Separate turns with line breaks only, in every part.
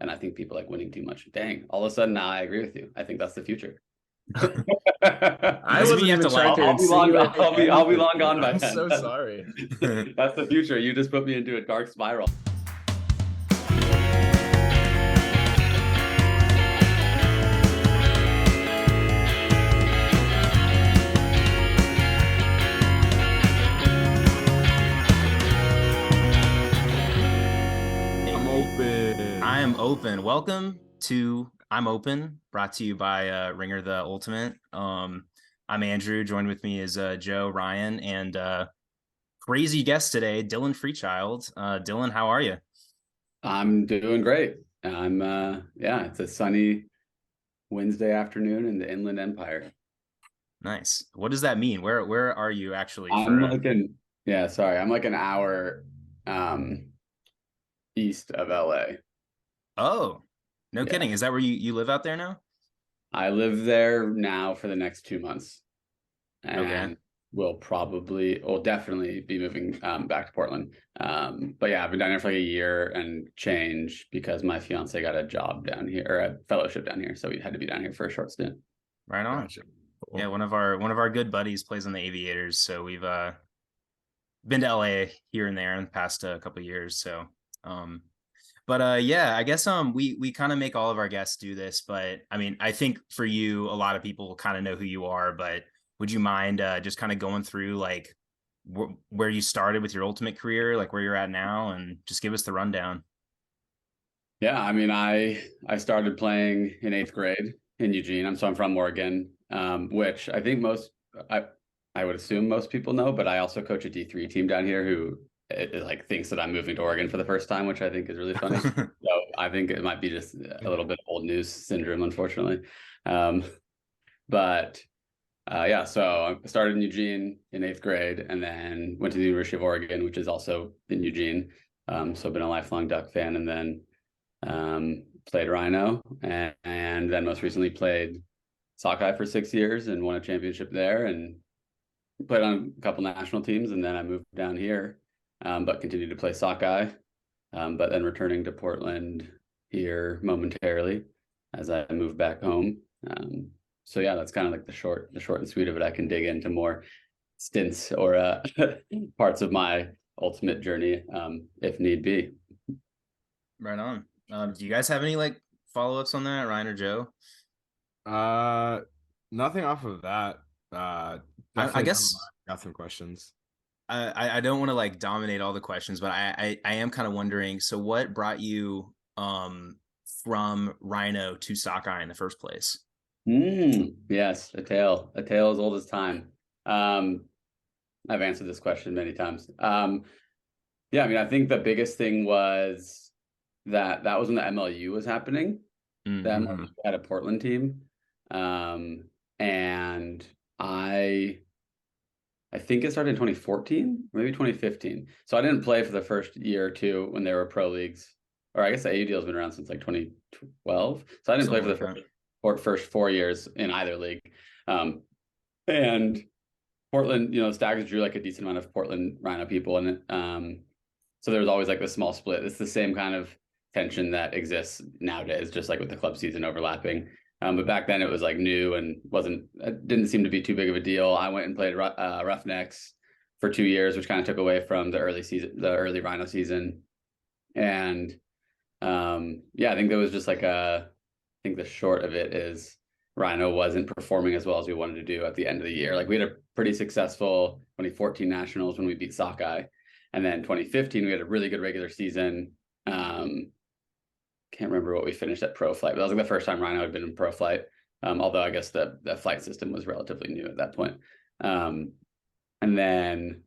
And I think people like winning too much. Dang, all of a sudden now I agree with you. I think that's the future. I
Doesn't mean
wasn't
you have
even
to
trying
like
to
it.
insinuate. I'll be long gone by
I'm
then.
so sorry.
That's the future. You just put me into a dark spiral.
I'm open.
I am open. Welcome to I'm Open, brought to you by Ringer the Ultimate. I'm Andrew. Joined with me is Joe, Ryan, and crazy guest today, Dylan Freechild. Dylan, how are you?
I'm doing great. It's a sunny Wednesday afternoon in the Inland Empire.
Nice. What does that mean? Where are you actually?
I'm like an hour east of LA.
Oh, no
Yeah.
kidding. Is that where you live out there now?
I live there now for the next 2 months, and
Okay.
we'll definitely be moving back to Portland. But yeah, I've been down here for like a year and change because my fiance got a job down here, or a fellowship down here, so we had to be down here for a short stint.
Right on.
Gotcha. Cool.
Yeah, one of our good buddies plays on the Aviators, so we've been to LA here and there in the past couple of years. So yeah, I guess we kind of make all of our guests do this, but I mean, I think for you, a lot of people kind of know who you are, but would you mind just kind of going through like where you started with your ultimate career, like where you're at now, and just give us the rundown?
Yeah, I mean, I started playing in 8th grade in Eugene. I'm from Oregon, which I think I would assume most people know, but I also coach a D3 team down here who like thinks that I'm moving to Oregon for the first time, which I think is really funny. So I think it might be just a little bit of old news syndrome, unfortunately. But so I started in Eugene in 8th grade and then went to the University of Oregon, which is also in Eugene. So I've been a lifelong Duck fan, and then played Rhino, and then most recently played sockeye for 6 years and won a championship there, and played on a couple national teams. And then I moved down here, but continued to play sockeye, but then returning to Portland here momentarily as I moved back home. So yeah, that's kind of like the short and sweet of it. I can dig into more stints or parts of my ultimate journey if need be.
Right on. Do you guys have any like follow-ups on that, Ryan or Joe?
Nothing off of that.
I
Definitely
guess
got some questions.
I don't want to like dominate all the questions, but I am kind of wondering, so what brought you from Rhino to sockeye in the first place?
Yes, a tale as old as time. I've answered this question many times. Yeah, I mean, I think the biggest thing was that was when the MLU was happening. The MLU had a Portland team, and I think it started in 2014, maybe 2015. So I didn't play for the first year or two when there were pro leagues, or I guess the AUDL has been around since like 2012. So I didn't play for the first 4 years in either league. And Portland, Stags drew like a decent amount of Portland Rhino people, and so there was always like this small split. It's the same kind of tension that exists nowadays, just like with the club season overlapping. But back then it was like new and didn't seem to be too big of a deal. I went and played Roughnecks for 2 years, which kind of took away from the early Rhino season. And I think there was just like I think the short of it is Rhino wasn't performing as well as we wanted to do at the end of the year. Like we had a pretty successful 2014 Nationals when we beat Sockeye. And then 2015, we had a really good regular season. Can't remember what we finished at Pro Flight, but that was like the first time Rhino had been in Pro Flight. Although I guess the flight system was relatively new at that point. And then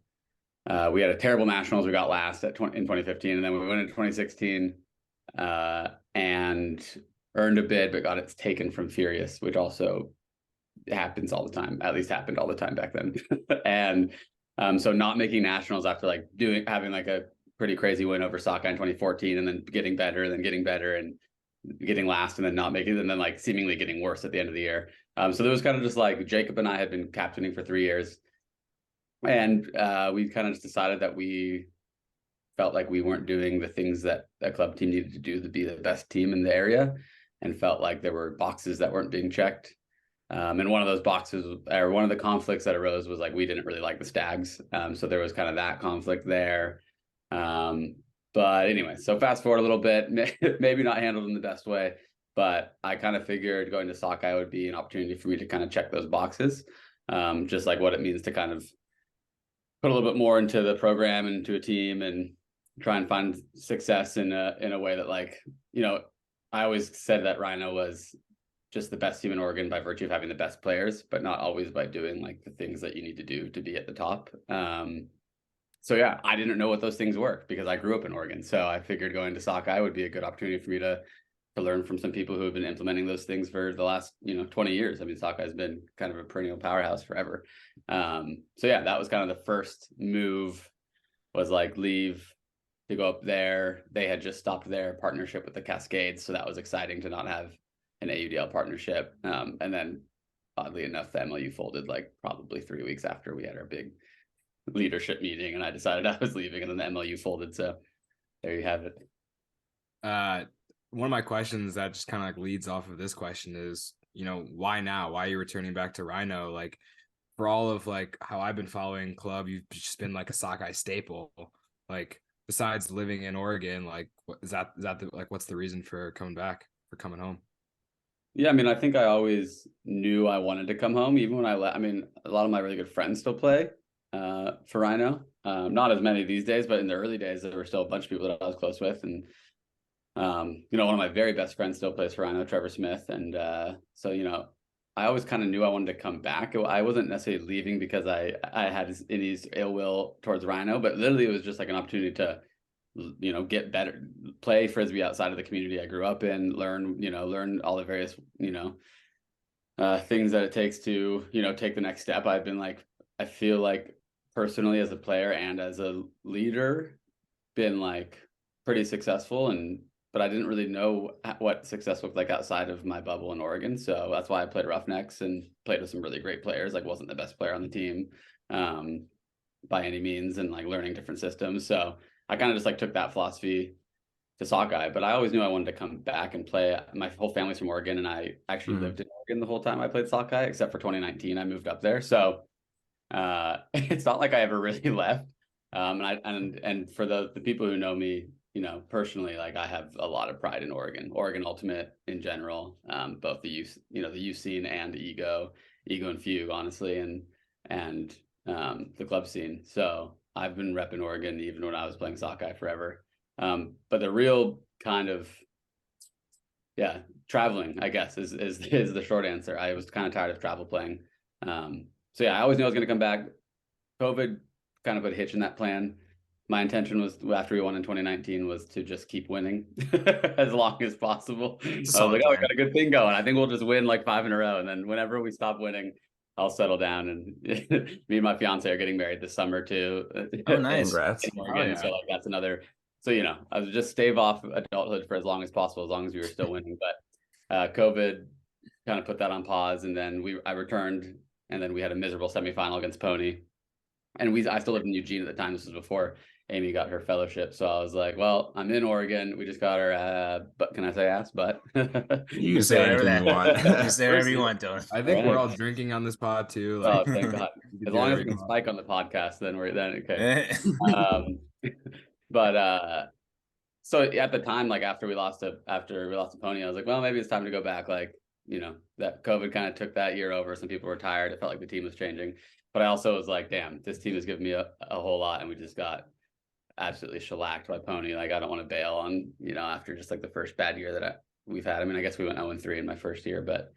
we had a terrible Nationals. We got last in 2015, and then we went in 2016 and earned a bid, but got it taken from Furious, which also happens all the time. At least happened all the time back then. And so not making Nationals after having like a pretty crazy win over Sockeye in 2014, and then getting better and getting last, and then not making it, and then like seemingly getting worse at the end of the year. So there was kind of just like Jacob and I had been captaining for 3 years, and we kind of just decided that we felt like we weren't doing the things that a club team needed to do to be the best team in the area, and felt like there were boxes that weren't being checked. And one of those boxes, or one of the conflicts that arose, was like we didn't really like the Stags. So there was kind of that conflict there. But anyway, so fast forward a little bit, maybe not handled in the best way, but I kind of figured going to Sockeye would be an opportunity for me to kind of check those boxes, just like what it means to kind of put a little bit more into the program and into a team, and try and find success in a way that, like, you know, I always said that Rhino was just the best team in Oregon by virtue of having the best players, but not always by doing like the things that you need to do to be at the top. So yeah, I didn't know what those things were because I grew up in Oregon. So I figured going to Sockeye would be a good opportunity for me to learn from some people who have been implementing those things for the last, 20 years. I mean, Sockeye's been kind of a perennial powerhouse forever. So yeah, that was kind of the first move, was like leave to go up there. They had just stopped their partnership with the Cascades, so that was exciting to not have an AUDL partnership. And then oddly enough, the MLU folded like probably 3 weeks after we had our big leadership meeting, and I decided I was leaving, and then the MLU folded. So there you have it.
One of my questions that just kind of like leads off of this question is, why now? Why are you returning back to Rhino? Like, for all of like how I've been following club, you've just been like a Sockeye staple. Like, besides living in Oregon, like, is that what's the reason for coming back, for coming home?
Yeah, I mean, I think I always knew I wanted to come home, even when I left. I mean, a lot of my really good friends still play for Rhino. Not as many these days, but in the early days, there were still a bunch of people that I was close with. And, one of my very best friends still plays for Rhino, Trevor Smith. And so, I always kind of knew I wanted to come back. I wasn't necessarily leaving because I had any ill will towards Rhino, but literally it was just like an opportunity to, get better, play Frisbee outside of the community I grew up in, learn all the various, things that it takes to, take the next step. I've been like, I feel like personally as a player and as a leader, been like pretty successful, but I didn't really know what success looked like outside of my bubble in Oregon. So that's why I played Roughnecks and played with some really great players. Like, wasn't the best player on the team by any means, and like learning different systems. So I kind of just like took that philosophy to Sockeye, but I always knew I wanted to come back and play. My whole family's from Oregon, and I actually lived in Oregon the whole time I played Sockeye, except for 2019. I moved up there. So it's not like I ever really left. And for the people who know me, personally, like I have a lot of pride in Oregon Ultimate in general, both the youth, the youth scene and Ego and Fugue, honestly, and the club scene. So I've been repping Oregon even when I was playing Sockeye forever. But the real kind of, traveling, I guess, is the short answer. I was kind of tired of travel playing. So yeah, I always knew I was going to come back. COVID kind of put a hitch in that plan. My intention was, after we won in 2019, was to just keep winning as long as possible. I was like, oh, we got a good thing going. I think we'll just win like 5 in a row. And then whenever we stop winning, I'll settle down. And me and my fiance are getting married this summer too.
Oh, nice.
Congrats. So like that's another. So, I was just stave off adulthood for as long as possible, as long as we were still winning. But COVID kind of put that on pause. And then I returned, and then we had a miserable semifinal against Pony. And I still lived in Eugene at the time. This was before Amy got her fellowship. So I was like, well, I'm in Oregon. We just got our but can I say ass? But
you can say whatever you want. You can say whatever you want, Dylan.
I think we're all drinking on this pod too. Like,
oh, thank God. As long as we can spike on the podcast, then we're okay. But so at the time, like after we lost to Pony, I was like, well, maybe it's time to go back. Like, that COVID kind of took that year over. Some people were tired. It felt like the team was changing. But I also was like, damn, this team has given me a whole lot, and we just got absolutely shellacked by Pony. Like, I don't want to bail on, after just like the first bad year that we've had. I mean, I guess we went 0-3 in my first year, but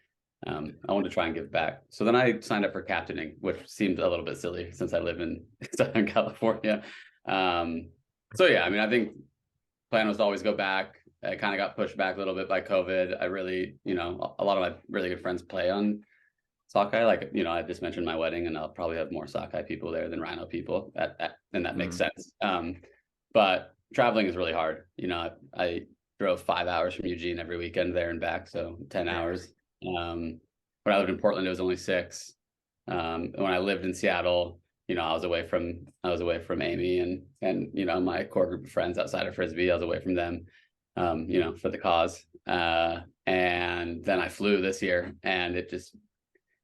I wanted to try and give back. So then I signed up for captaining, which seemed a little bit silly since I live in Southern California. So yeah, I mean, I think plan was to always go back. I kind of got pushed back a little bit by COVID. I really, a lot of my really good friends play on Sockeye. Like, I just mentioned my wedding, and I'll probably have more Sockeye people there than Rhino people, and that makes sense. But traveling is really hard. I drove 5 hours from Eugene every weekend there and back, so 10 hours. When I lived in Portland, it was only 6. When I lived in Seattle, I was away from Amy and my core group of friends outside of Frisbee. I was away from them, for the cause. And then I flew this year, and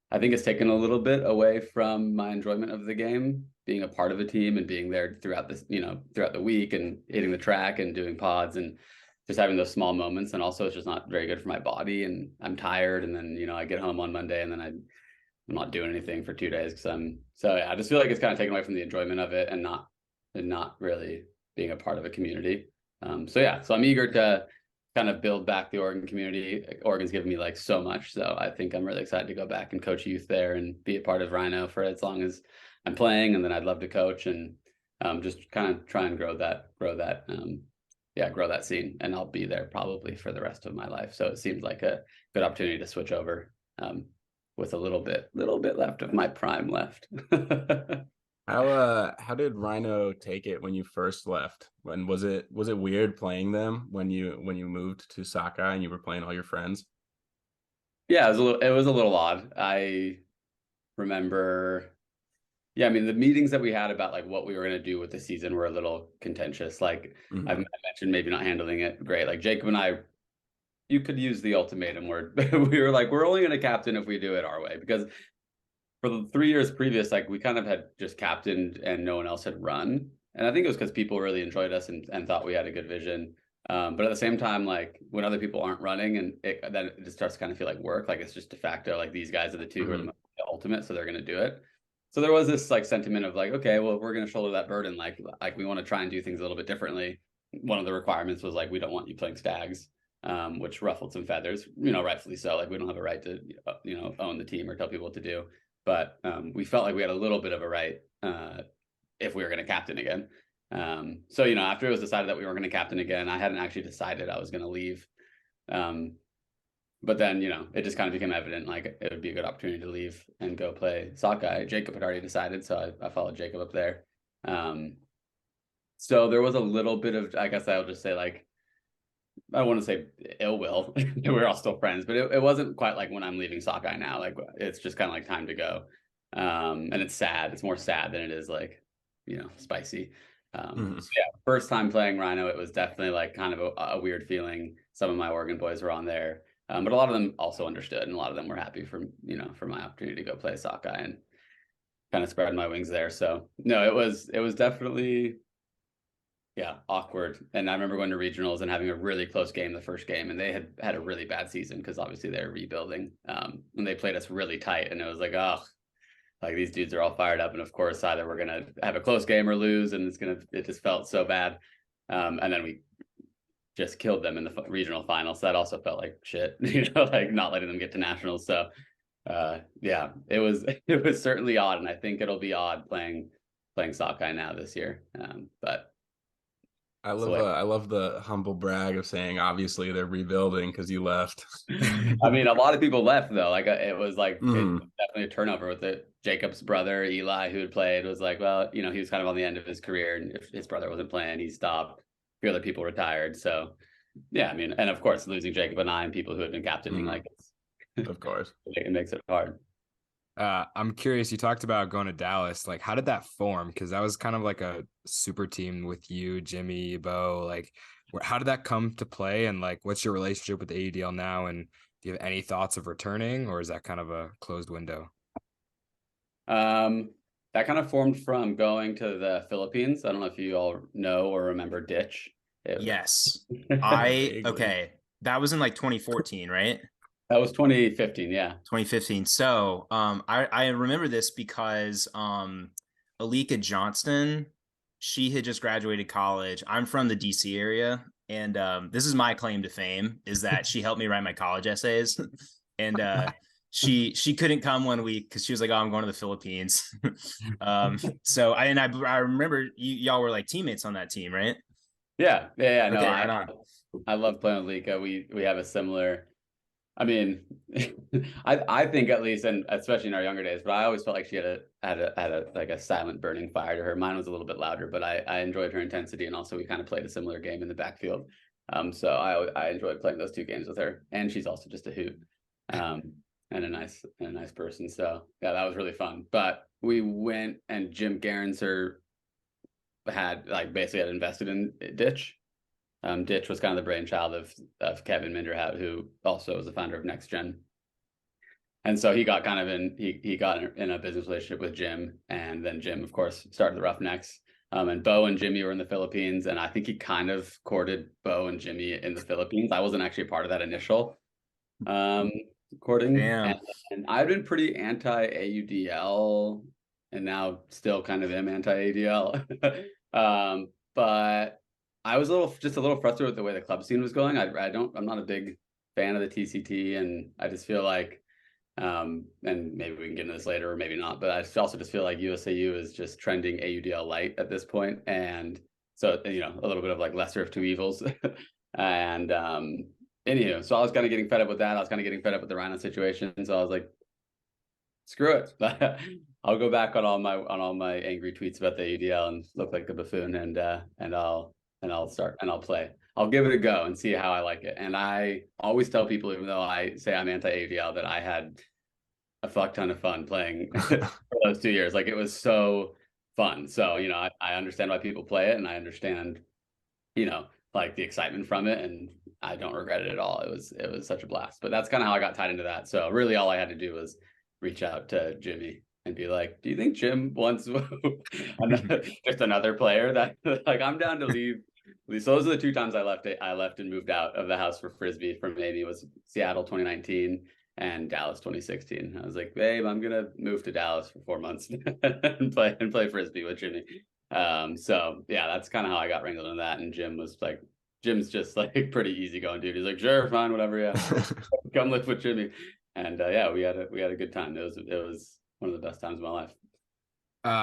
I think it's taken a little bit away from my enjoyment of the game, being a part of a team and being there throughout the week and hitting the track and doing pods and just having those small moments. And also it's just not very good for my body, and I'm tired. And then, I get home on Monday, and then I'm not doing anything for 2 days I just feel like it's kind of taken away from the enjoyment of it and not really being a part of a community. So I'm eager to kind of build back the Oregon community. Oregon's given me like so much, so I think I'm really excited to go back and coach youth there and be a part of Rhino for as long as I'm playing, and then I'd love to coach and just kind of try and grow that scene, and I'll be there probably for the rest of my life. So it seems like a good opportunity to switch over with a little bit left of my prime left.
How did Rhino take it when you first left? When was it weird playing them when you moved to Sockeye and you were playing all your friends?
Yeah, it was a little odd. I remember, the meetings that we had about like what we were going to do with the season were a little contentious. Like I mentioned, maybe not handling it great. Like Jacob and I, you could use the ultimatum word. We were like, we're only going to captain if we do it our way, because for the 3 years previous, like we kind of had just captained and no one else had run. And I think it was because people really enjoyed us and thought we had a good vision. But at the same time, like when other people aren't running, and then it just starts to kind of feel like work, like it's just de facto, like these guys are the two who are the ultimate, so they're going to do it. So there was this like sentiment of like, okay, well, if we're going to shoulder that burden, like we want to try and do things a little bit differently. One of the requirements was like, we don't want you playing stags, which ruffled some feathers, rightfully so. Like we don't have a right to, own the team or tell people what to do. But we felt like we had a little bit of a right if we were going to captain again. So after it was decided that we were going to captain again, I hadn't actually decided I was going to leave. But then, it just kind of became evident like it would be a good opportunity to leave and go play Sockeye. Jacob had already decided, so I followed Jacob up there. So there was a little bit of, I guess I'll just say, like, I don't want to say ill will. We're all still friends, but it wasn't quite like when I'm leaving Sockeye now. Like it's just kind of like time to go. And it's sad. It's more sad than it is like, spicy. First time playing Rhino, it was definitely like kind of a weird feeling. Some of my Oregon boys were on there, but a lot of them also understood, and a lot of them were happy for my opportunity to go play Sockeye and kind of spread my wings there. So no, it was definitely awkward. And I remember going to regionals and having a really close game the first game, and they had a really bad season because obviously they're rebuilding. And they played us really tight, and it was like, oh, like these dudes are all fired up, and of course either we're gonna have a close game or lose, and it just felt so bad. And then we just killed them in the regional finals. So that also felt like shit, like not letting them get to nationals. So it was certainly odd, and I think it'll be odd playing Sockeye now this year. But
I love the humble brag of saying obviously they're rebuilding because you left.
I mean, a lot of people left though. Like it was like it was definitely a turnover with it. Jacob's brother Eli, who had played, was like, well, he was kind of on the end of his career, and if his brother wasn't playing, he stopped. A few other people retired. So yeah, I mean, and of course losing Jacob and I and people who had been captaining, like
of course
it makes it hard.
I'm curious, you talked about going to Dallas. Like, how did that form? Because that was kind of like a super team with you, Jimmy, Bo. Like, how did that come to play? And like, what's your relationship with the AUDL now? And do you have any thoughts of returning, or is that kind of a closed window?
That kind of formed from going to the Philippines. I don't know if you all know or remember Ditch.
Yes. Okay. That was in like 2014, right?
That was 2015, yeah.
2015. So I remember this because Alika Johnston, she had just graduated college. I'm from the DC area, and this is my claim to fame, is that she helped me write my college essays. And she couldn't come one week because she was like, oh, I'm going to the Philippines. So I remember y'all were like teammates on that team, right?
Yeah. No,
okay,
I love playing with Lika. We have a similar, I mean, I think at least, and especially in our younger days, but I always felt like she had a like a silent burning fire to her. Mine was a little bit louder, but I enjoyed her intensity, and also we kind of played a similar game in the backfield. So I enjoyed playing those two games with her, and she's also just a hoot. a nice person. So yeah, that was really fun. But we went, and Jim Garanser had like basically had invested in Ditch. Ditch was kind of the brainchild of Kevin Minderhout, who also was the founder of Next Gen. And so he got kind of he got in a business relationship with Jim, and then Jim, of course, started the Roughnecks. And Bo and Jimmy were in the Philippines, and I think he kind of courted Bo and Jimmy in the Philippines. I wasn't actually a part of that initial courting.
Damn.
And I've been pretty anti AUDL, and now still kind of am anti AUDL. But I was just a little frustrated with the way the club scene was going. I'm not a big fan of the TCT, and I just feel like, and maybe we can get into this later or maybe not, but I also just feel like USAU is just trending AUDL light at this point. And so, a little bit of like lesser of two evils. And anywho, so I was kind of getting fed up with that. I was kind of getting fed up with the Rhino situation. So I was like, screw it. I'll go back on all my angry tweets about the AUDL and look like a buffoon, and I'll play. I'll give it a go and see how I like it. And I always tell people, even though I say I'm anti-AUDL, that I had a fuck ton of fun playing for those 2 years. Like, it was so fun. So, I understand why people play it, and I understand, like the excitement from it, and I don't regret it at all. It was such a blast. But that's kind of how I got tied into that. So really all I had to do was reach out to Jimmy and be like, do you think Jim wants just another player that like I'm down to leave? So those are the 2 times I left and moved out of the house for Frisbee from Amy. Was Seattle 2019 and Dallas 2016. I was like, babe, I'm gonna move to Dallas for 4 months and play Frisbee with Jimmy. So yeah, that's kind of how I got wrangled into that. And Jim's just like pretty easygoing dude. He's like, sure, fine, whatever, yeah, come live with Jimmy. And yeah, we had a good time. It was one of the best times of my life.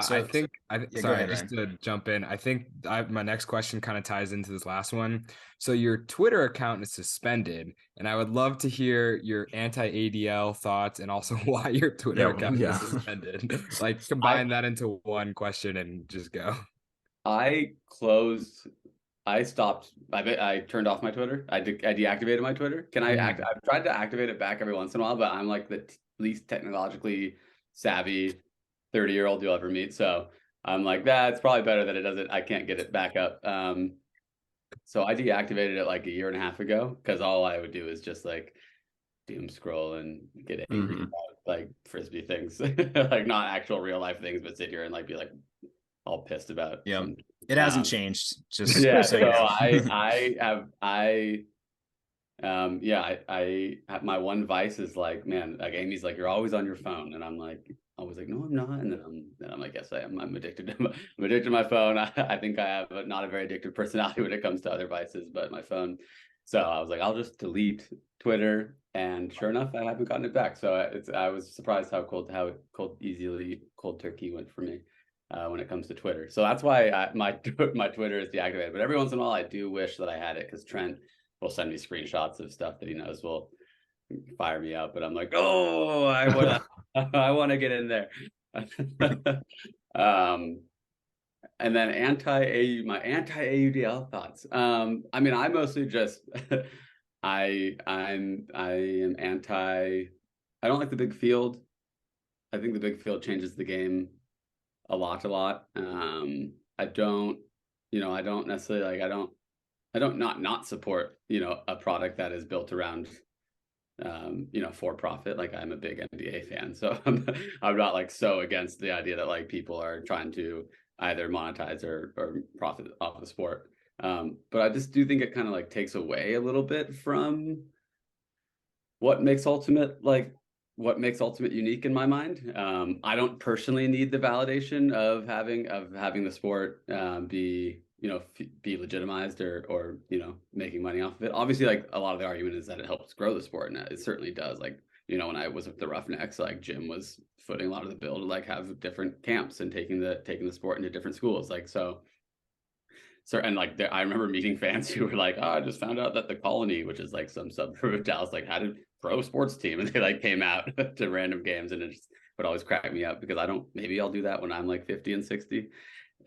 Sorry,
ahead,
just
Ryan.
to jump in. I think my next question kind of ties into this last one. So your Twitter account is suspended, and I would love to hear your anti-ADL thoughts and also why your Twitter account is suspended. Like, combine that into one question and just go.
I stopped. I turned off my Twitter. I deactivated my Twitter. I've tried to activate it back every once in a while, but I'm like the least technologically savvy 30-year-old you'll ever meet. So I'm like, it's probably better that it doesn't. I can't get it back up. So I deactivated it like a year and a half ago, because all I would do is just like doom scroll and get angry about like Frisbee things, like not actual real life things, but sit here and like be like all pissed about.
Yeah, it hasn't changed. Just
yeah.
so
So
you know.
I have my one vice is like, man, like Amy's like, you're always on your phone, and I'm like, always like, no, I'm not. And then I'm like, yes, I am. I'm addicted to my phone. I think I have not a very addictive personality when it comes to other vices, but my phone. So I was like, I'll just delete Twitter, and sure enough, I haven't gotten it back. So I was surprised how easily cold turkey went for me when it comes to Twitter. So that's why my Twitter is deactivated. But every once in a while, I do wish that I had it, because Trent will send me screenshots of stuff that he knows will fire me up, but I'm like, oh, I want to get in there. And then my anti-AUDL thoughts. I mean, I mostly just I am anti. I don't like the big field. I think the big field changes the game a lot. I don't necessarily like. I don't not support a product that is built around for profit. Like, I'm a big NBA fan, so I'm not like so against the idea that like people are trying to either monetize or profit off the sport. But I just do think it kind of like takes away a little bit from what makes Ultimate unique in my mind. I don't personally need the validation of having the sport be legitimized or making money off of it. Obviously, like, a lot of the argument is that it helps grow the sport, and it certainly does. Like, when I was with the Roughnecks, like, Jim was footing a lot of the bill to like have different camps and taking the sport into different schools. Like, so and like I remember meeting fans who were like, oh, I just found out that the Colony, which is like some suburb of Dallas, like had a pro sports team, and they like came out to random games, and it just would always crack me up, because maybe I'll do that when I'm like 50 and 60.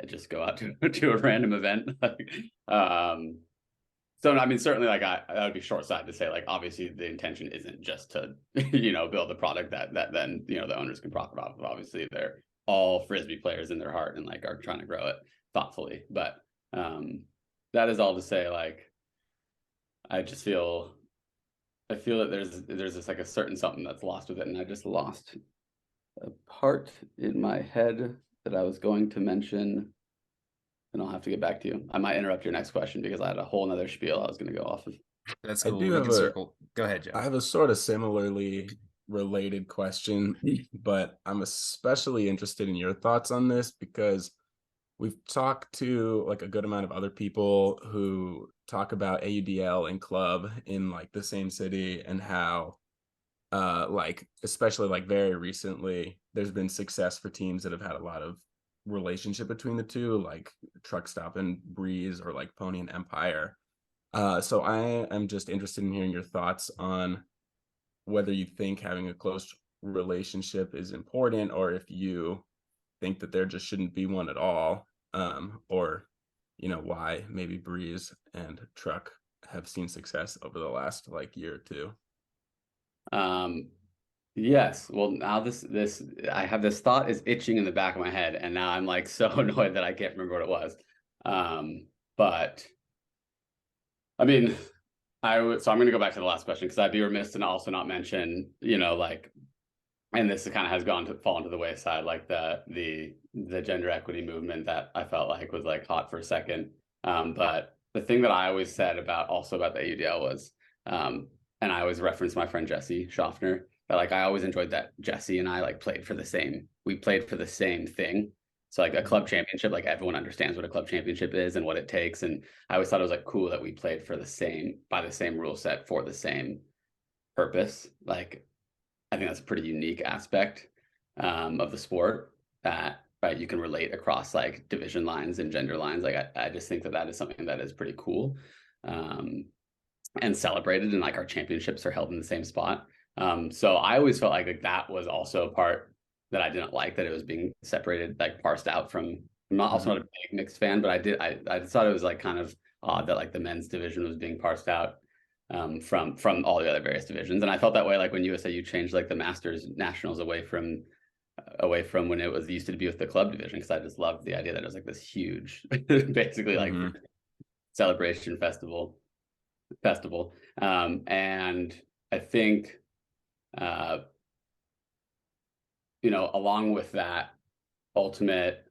Just go out to a random event. So I mean, certainly, like that would be short-sighted to say, like, obviously the intention isn't just to, build a product that then the owners can profit off of. Obviously, they're all frisbee players in their heart and like are trying to grow it thoughtfully. But that is all to say, like, I feel that there's this like a certain something that's lost with it, and I just lost a part in my head that I was going to mention. And I'll have to get back to you. I might interrupt your next question because I had a whole nother spiel I was going to go off of.
That's
I
cool.
do
We
have
can circle. Go ahead, Joe.
I have a sort of similarly related question, but I'm especially interested in your thoughts on this because we've talked to like a good amount of other people who talk about AUDL and club in like the same city, and how like especially like very recently there's been success for teams that have had a lot of relationship between the two, like Truck Stop and Breeze, or like Pony and Empire. So I am just interested in hearing your thoughts on whether you think having a close relationship is important, or if you think that there just shouldn't be one at all, or why maybe Breeze and Truck have seen success over the last like year or two.
Yes. Well, now this I have this thought is itching in the back of my head, and now I'm like so annoyed that I can't remember what it was. But I mean, so I'm going to go back to the last question because I'd be remiss to also not mention, like, and this kind of has fallen to the wayside, like the gender equity movement that I felt like was like hot for a second. But the thing that I always said about the AUDL was, and I always reference my friend Jesse Schaffner, that like I always enjoyed that Jesse and I like played for the same thing. So like a club championship, like everyone understands what a club championship is and what it takes. And I always thought it was like cool that we played by the same rule set for the same purpose. Like, I think that's a pretty unique aspect of the sport that, right, you can relate across like division lines and gender lines. Like I just think that is something that is pretty cool and celebrated, and like our championships are held in the same spot. So I always felt like that was also a part that I didn't like, that it was being separated, like parsed out from. I'm also not a big mixed fan, but I thought it was like kind of odd that like the men's division was being parsed out from all the other various divisions. And I felt that way like when USAU changed like the Masters Nationals away from when it used to be with the club division, because I just loved the idea that it was like this huge basically like celebration festival. And I think along with that ultimate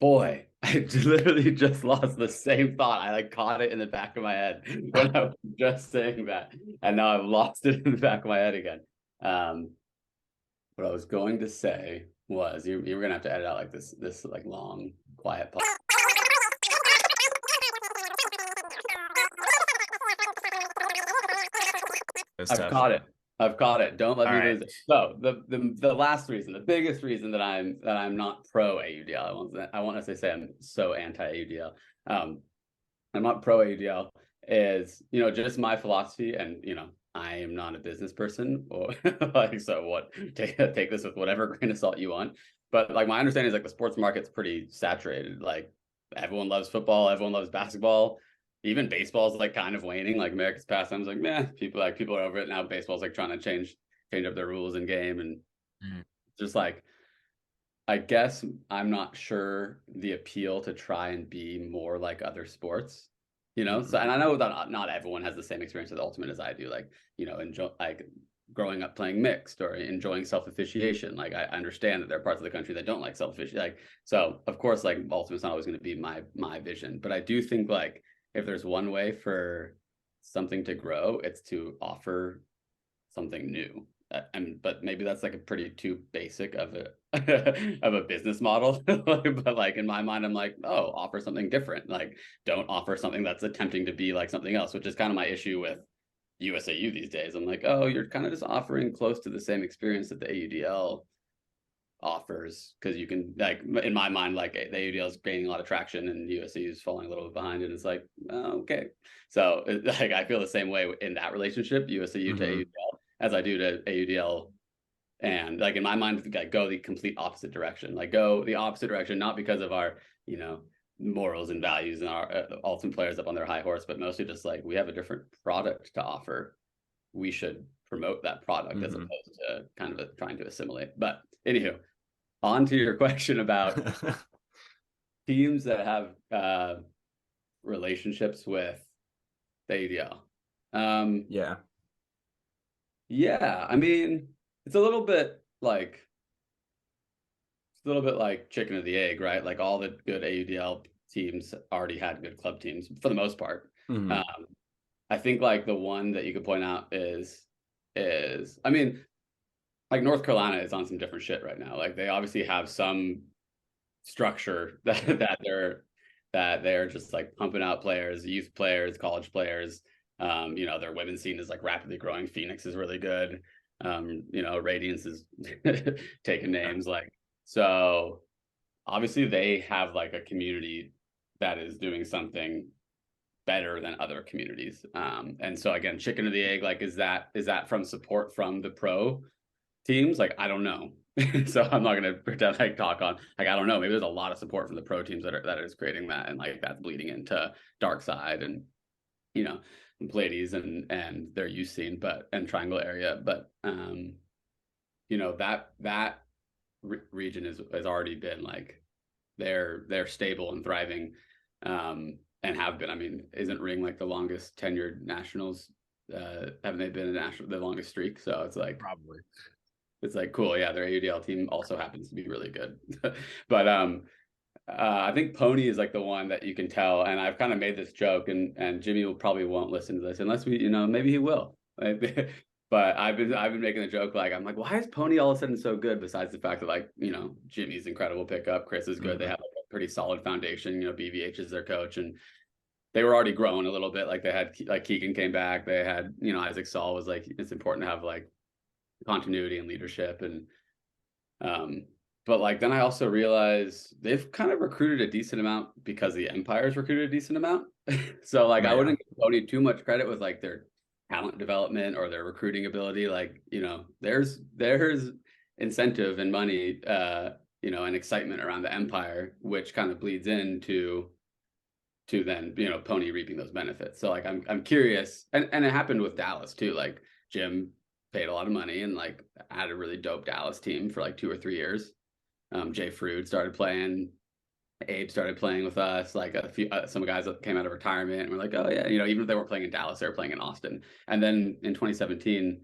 boy, I literally just lost the same thought. I like caught it in the back of my head when I was just saying that, and now I've lost it in the back of my head again. What I was going to say was you were gonna have to edit out like this like long quiet pause. I've caught it. Don't let me lose it. So the last reason, the biggest reason that I'm not pro AUDL, I won't necessarily say I'm so anti AUDL. I'm not pro AUDL is, just my philosophy, and I am not a business person, or like, so what, take this with whatever grain of salt you want. But like my understanding is like the sports market's pretty saturated. Like everyone loves football, everyone loves basketball. Even baseball's like kind of waning. Like America's pastime's like, meh, people are over it now. Baseball's like trying to change up their rules in game, and just like, I guess I'm not sure the appeal to try and be more like other sports, So, and I know that not everyone has the same experience with Ultimate as I do. Like, enjoy like growing up playing mixed or enjoying self-officiation. Like I understand that there are parts of the country that don't like self-officiation. Like, so of course, like Ultimate's not always going to be my vision, but I do think like, if there's one way for something to grow, it's to offer something new. But maybe that's like a pretty too basic of a business model. But like in my mind, I'm like, oh, offer something different. Like, don't offer something that's attempting to be like something else, which is kind of my issue with USAU these days. I'm like, oh, you're kind of just offering close to the same experience that the AUDL offers, because you can, like, in my mind, like the AUDL is gaining a lot of traction and USC is falling a little bit behind, and it's like, oh, okay. So like I feel the same way in that relationship, USCU to AUDL, as I do to AUDL. And like in my mind, I go the complete opposite direction. Like go the opposite direction, not because of our morals and values and our ultimate players up on their high horse, but mostly just like, we have a different product to offer. We should promote that product as opposed to kind of trying to assimilate. But anywho, on to your question about teams that have relationships with the AUDL. Yeah, I mean, it's a little bit like chicken or the egg, right? Like, all the good AUDL teams already had good club teams for the most part. I think like the one that you could point out is I mean, like, North Carolina is on some different shit right now. Like, they obviously have some structure that they're just like pumping out players, youth players, college players. You know, their women's scene is like rapidly growing. Phoenix is really good. You know, Radiance is taking names. Like, so obviously they have like a community that is doing something better than other communities. And so again, chicken or the egg, like, is that from support from the pro teams? Like, I don't know. So I'm not gonna pretend like talk on, like, I don't know. Maybe there's a lot of support from the pro teams that is creating that, and like that's bleeding into Dark Side and, you know, and Pleiades and their youth scene, and Triangle area. But you know, that region has already been like, they're stable and thriving, and have been. I mean, isn't Ring like the longest tenured nationals? Haven't they been the longest streak? So it's like,
Probably.
It's like, cool, yeah, their AUDL team also happens to be really good. But I think Pony is like the one that you can tell, and I've kind of made this joke, and Jimmy probably won't listen to this unless we, you know, maybe he will. But I've been making a joke, like, I'm like, why is Pony all of a sudden so good? Besides the fact that, like, you know, Jimmy's incredible pickup, Chris is good. They have like a pretty solid foundation. You know, BVH is their coach, and they were already growing a little bit. Like, they had, like, Keegan came back. They had, you know, Isaac Saul was like, it's important to have like continuity and leadership. And but like, then I also realized they've kind of recruited a decent amount because the Empire's recruited a decent amount. So like, I wouldn't give Tony too much credit with like their talent development or their recruiting ability. Like, you know, there's incentive and money, you know, and excitement around the Empire, which kind of bleeds into then, you know, Pony reaping those benefits. So like, I'm curious, and it happened with Dallas too. Like, Jim paid a lot of money and like had a really dope Dallas team for like 2 or 3 years. Jay Frood started playing, Abe started playing with us, like a few some guys that came out of retirement, and we're like, oh yeah, you know, even if they weren't playing in Dallas, they were playing in Austin. And then in 2017,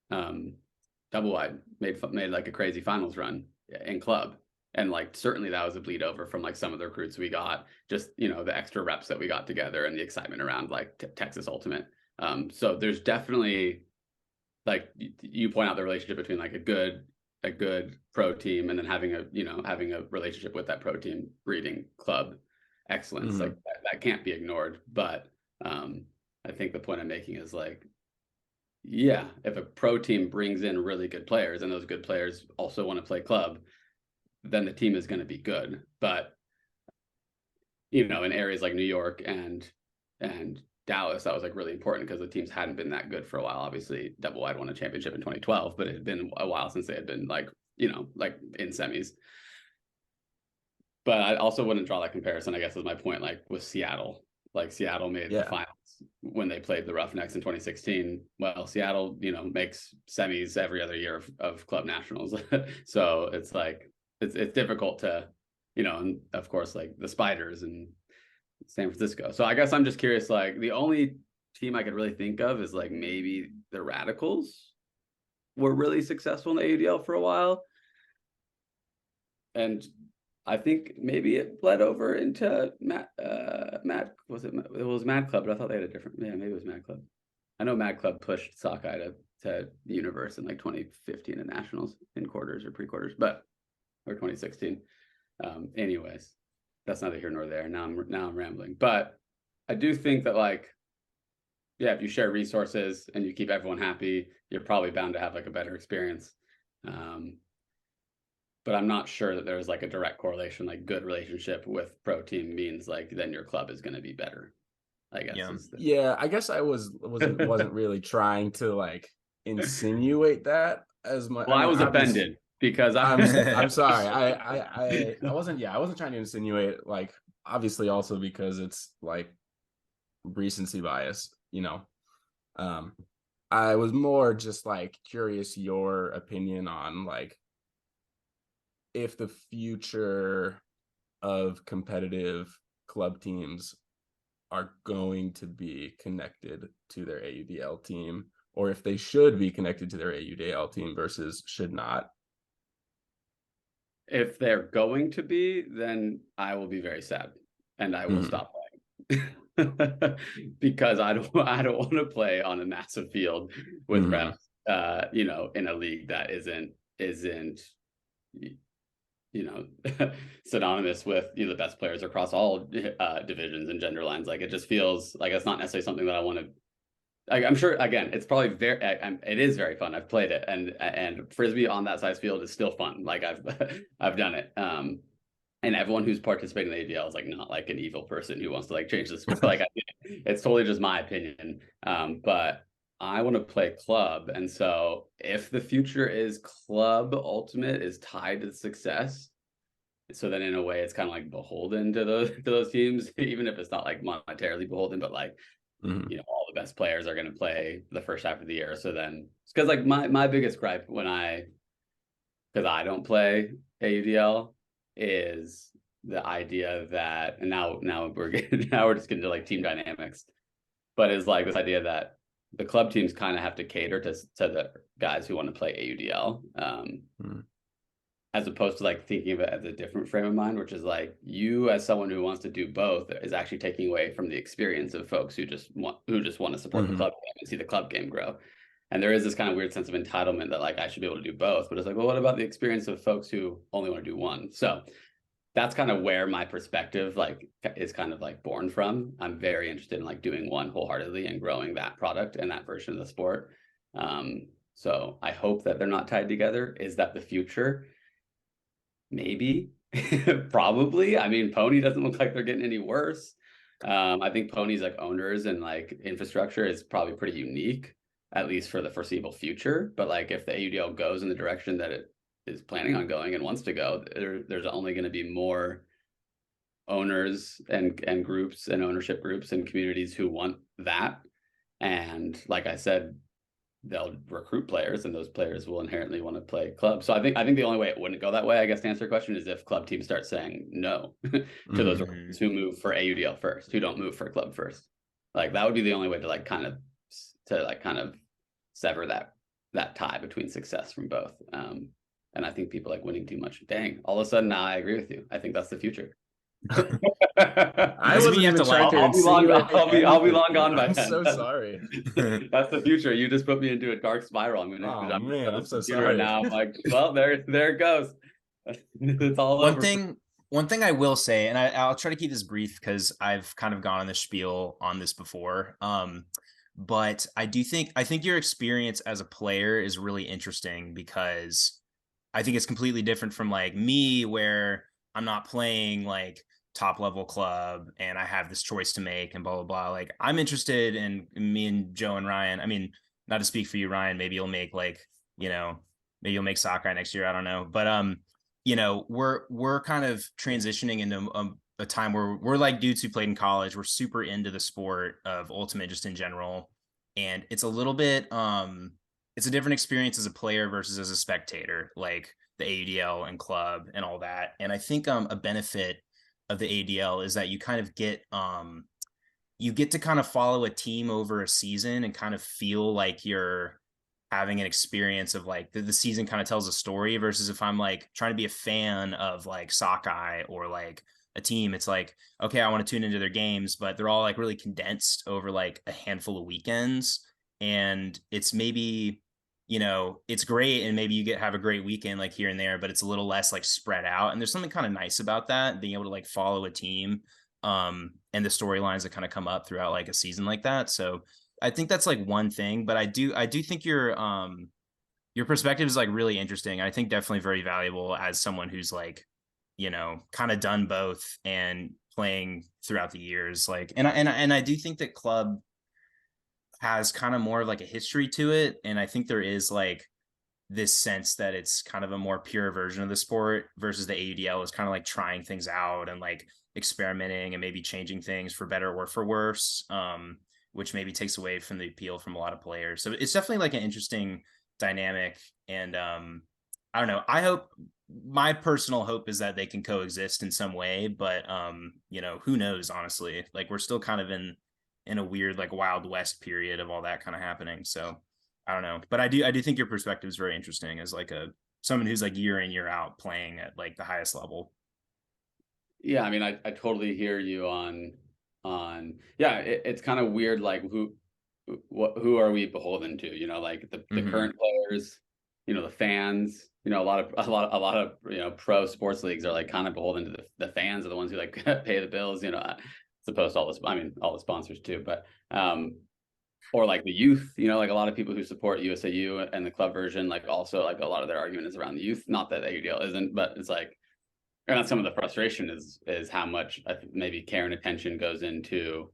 Double Wide made like a crazy finals run in club, and like certainly that was a bleed over from like some of the recruits we got, just, you know, the extra reps that we got together and the excitement around like Texas Ultimate. So there's definitely, like, you point out the relationship between like a good pro team and then having a relationship with that pro team breeding club excellence. Like that can't be ignored. But I think the point I'm making is like, yeah, if a pro team brings in really good players and those good players also want to play club, then the team is going to be good. But, you know, in areas like New York and Dallas, that was like really important because the teams hadn't been that good for a while. Obviously, Double Wide won a championship in 2012, but it had been a while since they had been like, you know, like in semis. But I also wouldn't draw that comparison, I guess, is my point. Like with Seattle, like Seattle made the finals when they played the Roughnecks in 2016. Well, Seattle, you know, makes semis every other year of club nationals. So it's like, it's difficult to, you know, and of course, like the Spiders and San Francisco. So I guess I'm just curious, like the only team I could really think of is like maybe the Radicals were really successful in the AUDL for a while. And I think maybe it bled over into Mad Club, but I thought they had a different, maybe it was Mad Club. I know Mad Club pushed Sockeye to the universe in like 2015 in nationals in quarters or pre-quarters, or 2016. Anyways, that's neither here nor there. Now I'm rambling, but I do think that like, yeah, if you share resources and you keep everyone happy, you're probably bound to have like a better experience. But I'm not sure that there's like a direct correlation, like good relationship with pro team means like then your club is going to be better, I guess.
Yeah, I guess I wasn't really trying to like insinuate that as much.
Well, I was offended because
I'm sorry. I wasn't trying to insinuate like obviously also because it's like recency bias, you know. I was more just like curious your opinion on like if the future of competitive club teams are going to be connected to their AUDL team, or if they should be connected to their AUDL team versus should not.
If they're going to be, then I will be very sad and I will stop playing. Because I don't want to play on a massive field with reps, you know, in a league that isn't you know, synonymous with, you know, the best players across all divisions and gender lines. Like, it just feels like it's not necessarily something that I want to. I'm sure, again, it's probably it is very fun. I've played it, and frisbee on that size field is still fun. Like, I've done it. And everyone who's participating in the ADL is like not like an evil person who wants to like change the sport. Like, it's totally just my opinion. But I want to play club, and so if the future is club ultimate is tied to success, so then in a way it's kind of like beholden to those teams, even if it's not like monetarily beholden, but like, you know, all the best players are going to play the first half of the year. So then, because like my biggest gripe because I don't play AUDL is the idea that, and now we're just getting to like team dynamics, but is like this idea that the club teams kind of have to cater to the guys who want to play AUDL, as opposed to like thinking of it as a different frame of mind, which is like, you as someone who wants to do both is actually taking away from the experience of folks who just want to support the club game and see the club game grow. And there is this kind of weird sense of entitlement that like I should be able to do both, but it's like, well, what about the experience of folks who only want to do one? So that's kind of where my perspective like is kind of like born from. I'm very interested in like doing one wholeheartedly and growing that product and that version of the sport. So I hope that they're not tied together. Is that the future? Maybe. Probably. I mean, Pony doesn't look like they're getting any worse. I think Pony's like owners and like infrastructure is probably pretty unique, at least for the foreseeable future. But like, if the AUDL goes in the direction that it is planning on going and wants to go, there's only going to be more owners and groups and ownership groups and communities who want that. And like I said, they'll recruit players, and those players will inherently want to play club. So I think the only way it wouldn't go that way, I guess, to answer your question, is if club teams start saying no to those recruits who move for AUDL first, who don't move for club first. Like, that would be the only way to like kind of sever that tie between success from both. And I think people like winning too much. Dang, all of a sudden now I agree with you. I think that's the future.
I wasn't even trying to
I'll be long gone by
I'm
then.
so sorry.
That's the future. You just put me into a dark spiral.
I'm so sorry.
Right now, I'm like, well, there it goes. It's all
one
over.
One thing I will say, and I'll try to keep this brief because I've kind of gone on the spiel on this before. But I think your experience as a player is really interesting, because I think it's completely different from like me, where I'm not playing like top level club and I have this choice to make and blah, blah, blah. Like, I'm interested in me and Joe and Ryan. I mean, not to speak for you, Ryan, maybe you'll make like, you know, maybe you'll make sockeye next year. I don't know. But, you know, we're kind of transitioning into a time where we're like dudes who played in college. We're super into the sport of ultimate just in general. And it's a little bit, it's a different experience as a player versus as a spectator, like the AUDL and club and all that. And I think a benefit of the AUDL is that you kind of get to kind of follow a team over a season and kind of feel like you're having an experience of like the season kind of tells a story, versus if I'm like trying to be a fan of like sockeye or like a team, it's like, okay, I want to tune into their games, but they're all like really condensed over like a handful of weekends. And it's maybe, you know, it's great, and maybe you have a great weekend like here and there, but it's a little less like spread out. And there's something kind of nice about that, being able to like follow a team, and the storylines that kind of come up throughout like a season like that. So I think that's like one thing, but I do think your perspective is like really interesting. I think definitely very valuable as someone who's like, you know, kind of done both and playing throughout the years. Like, and I do think that club has kind of more of like a history to it. And I think there is like this sense that it's kind of a more pure version of the sport versus the AUDL is kind of like trying things out and like experimenting and maybe changing things for better or for worse, which maybe takes away from the appeal from a lot of players. So it's definitely like an interesting dynamic. And I don't know. I hope, my personal hope is that they can coexist in some way, but you know, who knows, honestly. Like we're still kind of in a weird like Wild West period of all that kind of happening. So I don't know. But I do think your perspective is very interesting as like someone who's like year in, year out playing at like the highest level.
Yeah, I mean, I totally hear you yeah, it's kind of weird, like who are we beholden to? You know, like the current players, you know, the fans, you know, a lot of you know, pro sports leagues are like kind of beholden to the fans are the ones who like pay the bills, you know, as opposed to all this, I mean, all the sponsors too, but or like the youth, you know, like a lot of people who support USAU and the club version, like also like a lot of their argument is around the youth. Not that AUDL isn't, but it's like, and that's some of the frustration is how much maybe care and attention goes into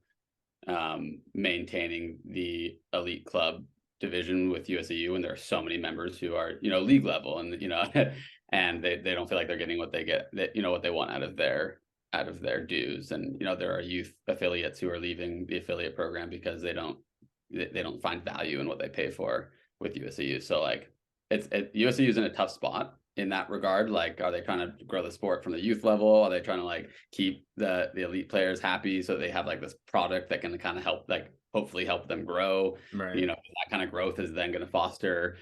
maintaining the elite club division with USAU, and there are so many members who are, you know, league level, and you know, and they don't feel like they're getting what they get, that, you know, what they want out of their dues. And you know, there are youth affiliates who are leaving the affiliate program because they don't find value in what they pay for with USAU. So like USAU is in a tough spot in that regard. Like, are they trying to grow the sport from the youth level? Are they trying to like keep the elite players happy so they have like this product that can kind of help, like hopefully help them grow?
Right.
You know, that kind of growth is then going to foster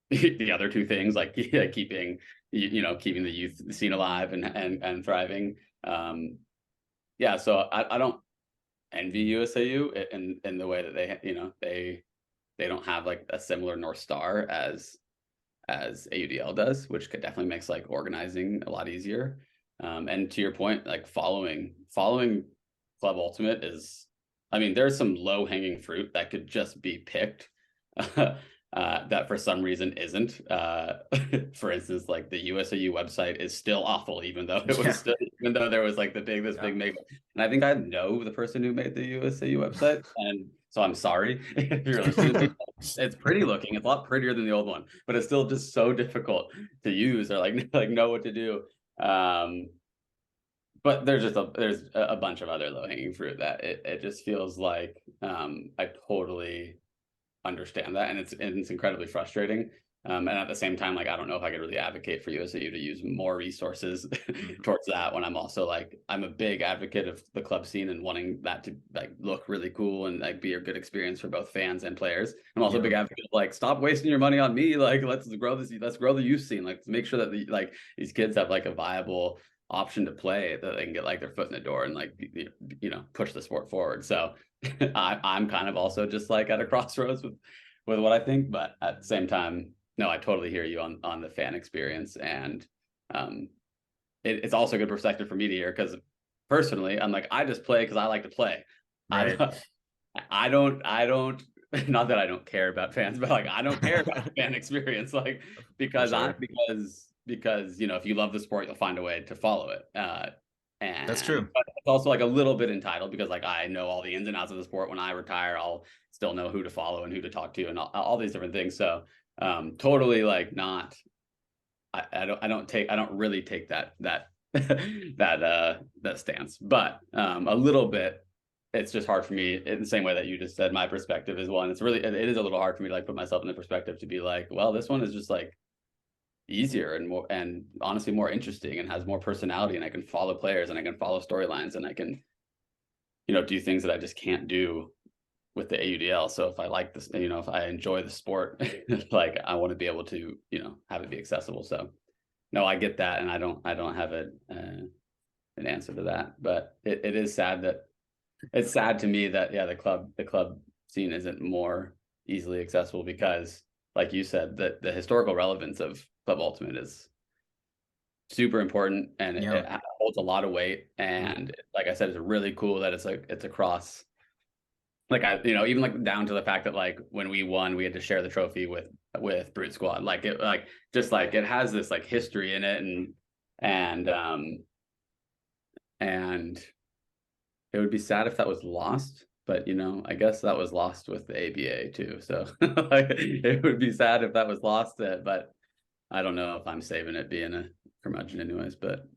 the other two things, like keeping the youth scene alive and thriving. Yeah, so I don't envy USAU in the way that they don't have like a similar North Star as AUDL does, which could definitely makes like organizing a lot easier. And to your point, like following Club Ultimate is, I mean, there's some low hanging fruit that could just be picked that for some reason isn't. For instance, like the USAU website is still awful, even though it was even though there was like big make. And I think I know the person who made the USAU website, and so I'm sorry if you're listening to me. It's pretty looking. It's a lot prettier than the old one, but it's still just so difficult to use or like know what to do. But there's a bunch of other low hanging fruit that it just feels like I totally understand that, and it's incredibly frustrating. And at the same time, like I don't know if I could really advocate for USAU to use more resources towards that, when I'm also like, I'm a big advocate of the club scene and wanting that to like look really cool and like be a good experience for both fans and players. I'm also a big advocate of like, stop wasting your money on me. Like let's grow the youth scene. Like make sure that these kids have like a viable option to play, that they can get like their foot in the door and like push the sport forward. So I'm kind of also just like at a crossroads with what I think, but at the same time, no, I totally hear you on the fan experience. And it's also a good perspective for me to hear, because personally, I'm like, I just play because I like to play.
Right.
I don't not that I don't care about fans, but like I don't care about the fan experience, like because because if you love the sport, you'll find a way to follow it. And
that's true.
But it's also like a little bit entitled, because like I know all the ins and outs of the sport. When I retire, I'll still know who to follow and who to talk to and all these different things. So totally like not, I don't really take that that stance, but a little bit. It's just hard for me, in the same way that you just said, my perspective is one. It is a little hard for me to like put myself in the perspective to be like, well, this one is just like easier and more, and honestly more interesting, and has more personality, and I can follow players and I can follow storylines, and I can do things that I just can't do with the AUDL. So if I like this, if I enjoy the sport, like I want to be able to have it be accessible. So no, I get that, and I don't have an answer to that, but it is sad that it's sad to me that the club scene isn't more easily accessible, because like you said, the historical relevance of Club Ultimate is super important, and it holds a lot of weight. And like I said, it's really cool that it's across, like even like down to the fact that like when we won, we had to share the trophy with Brute Squad. Like it it has this like history in it, and it would be sad if that was lost. But I guess that was lost with the ABA too. So like it would be sad if that was lost. But I don't know if I'm saving it being a curmudgeon anyways, but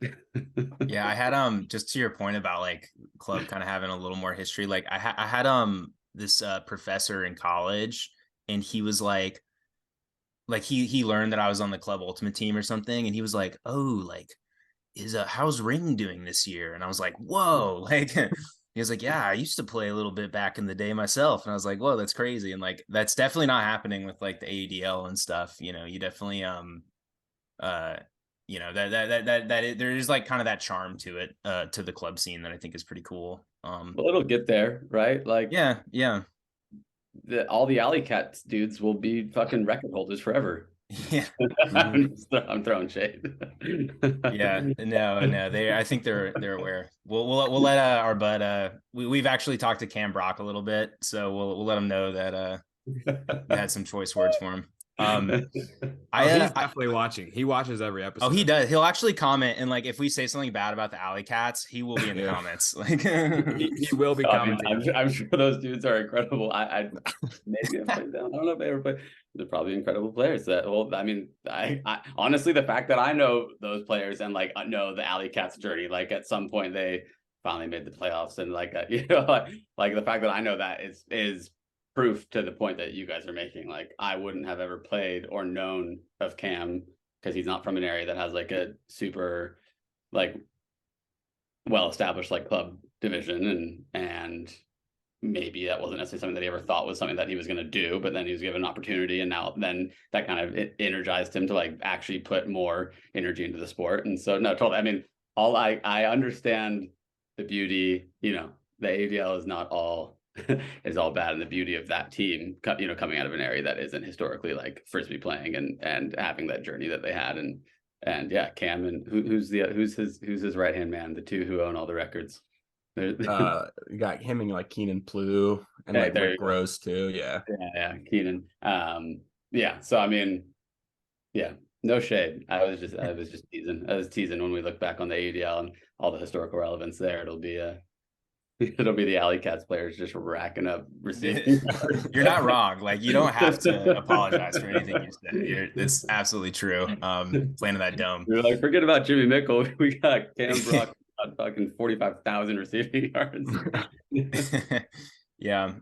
Yeah, I had just to your point about like club kind of having a little more history. Like I had this professor in college, and he was like he learned that I was on the club ultimate team or something, and he was like, "Oh, like is how's Ring doing this year?" And I was like, "Whoa!" Like he was like, "Yeah, I used to play a little bit back in the day myself," and I was like, "Whoa, that's crazy!" And like that's definitely not happening with like the AUDL and stuff. You know, you definitely uh there is like kind of that charm to it, to the club scene that I think is pretty cool.
well, it'll get there, right? Like,
Yeah.
all the Alley Cats dudes will be fucking record holders forever.
Yeah.
I'm throwing shade.
Yeah, no, I think they're aware. We'll let our bud we've actually talked to Cam Brock a little bit, so we'll let him know that you had some choice words for him.
He's definitely watching. He watches every episode.
Oh, he does. He'll actually comment, and like if we say something bad about the Alley Cats, he will be in the comments. Like
he will be commenting.
I'm sure those dudes are incredible. I maybe I've played them. I don't know if they ever played. They're probably incredible players. That well, I mean, I honestly, the fact that I know those players and like know the Alley Cats journey, like at some point they finally made the playoffs, and like you know, like the fact that I know that is proof to the point that you guys are making. Like I wouldn't have ever played or known of Cam because he's not from an area that has like a super like well-established like club division, and maybe that wasn't necessarily something that he ever thought was something that he was going to do, but then he was given an opportunity, and now then that kind of energized him to like actually put more energy into the sport. And so no, totally. I mean, I understand the beauty, you know, the AUDL is not all is all bad, and the beauty of that team, you know, coming out of an area that isn't historically like Frisbee playing, and having that journey that they had, and yeah, Cam and who's his right hand man, the two who own all the records.
You got him and like Keenan Plew and like Rick Rose too. Yeah,
Keenan. Yeah. So I mean, yeah, no shade. I was just teasing. I was teasing when we look back on the AUDL and all the historical relevance there. It'll be the Alley Cats players just racking up receiving.
You're not wrong. Like you don't have to apologize for anything you said. It's absolutely true. Playing in that dome.
You're like, forget about Jimmy Mickle. We got Cam Brock fucking 45,000 receiving yards.
Yeah.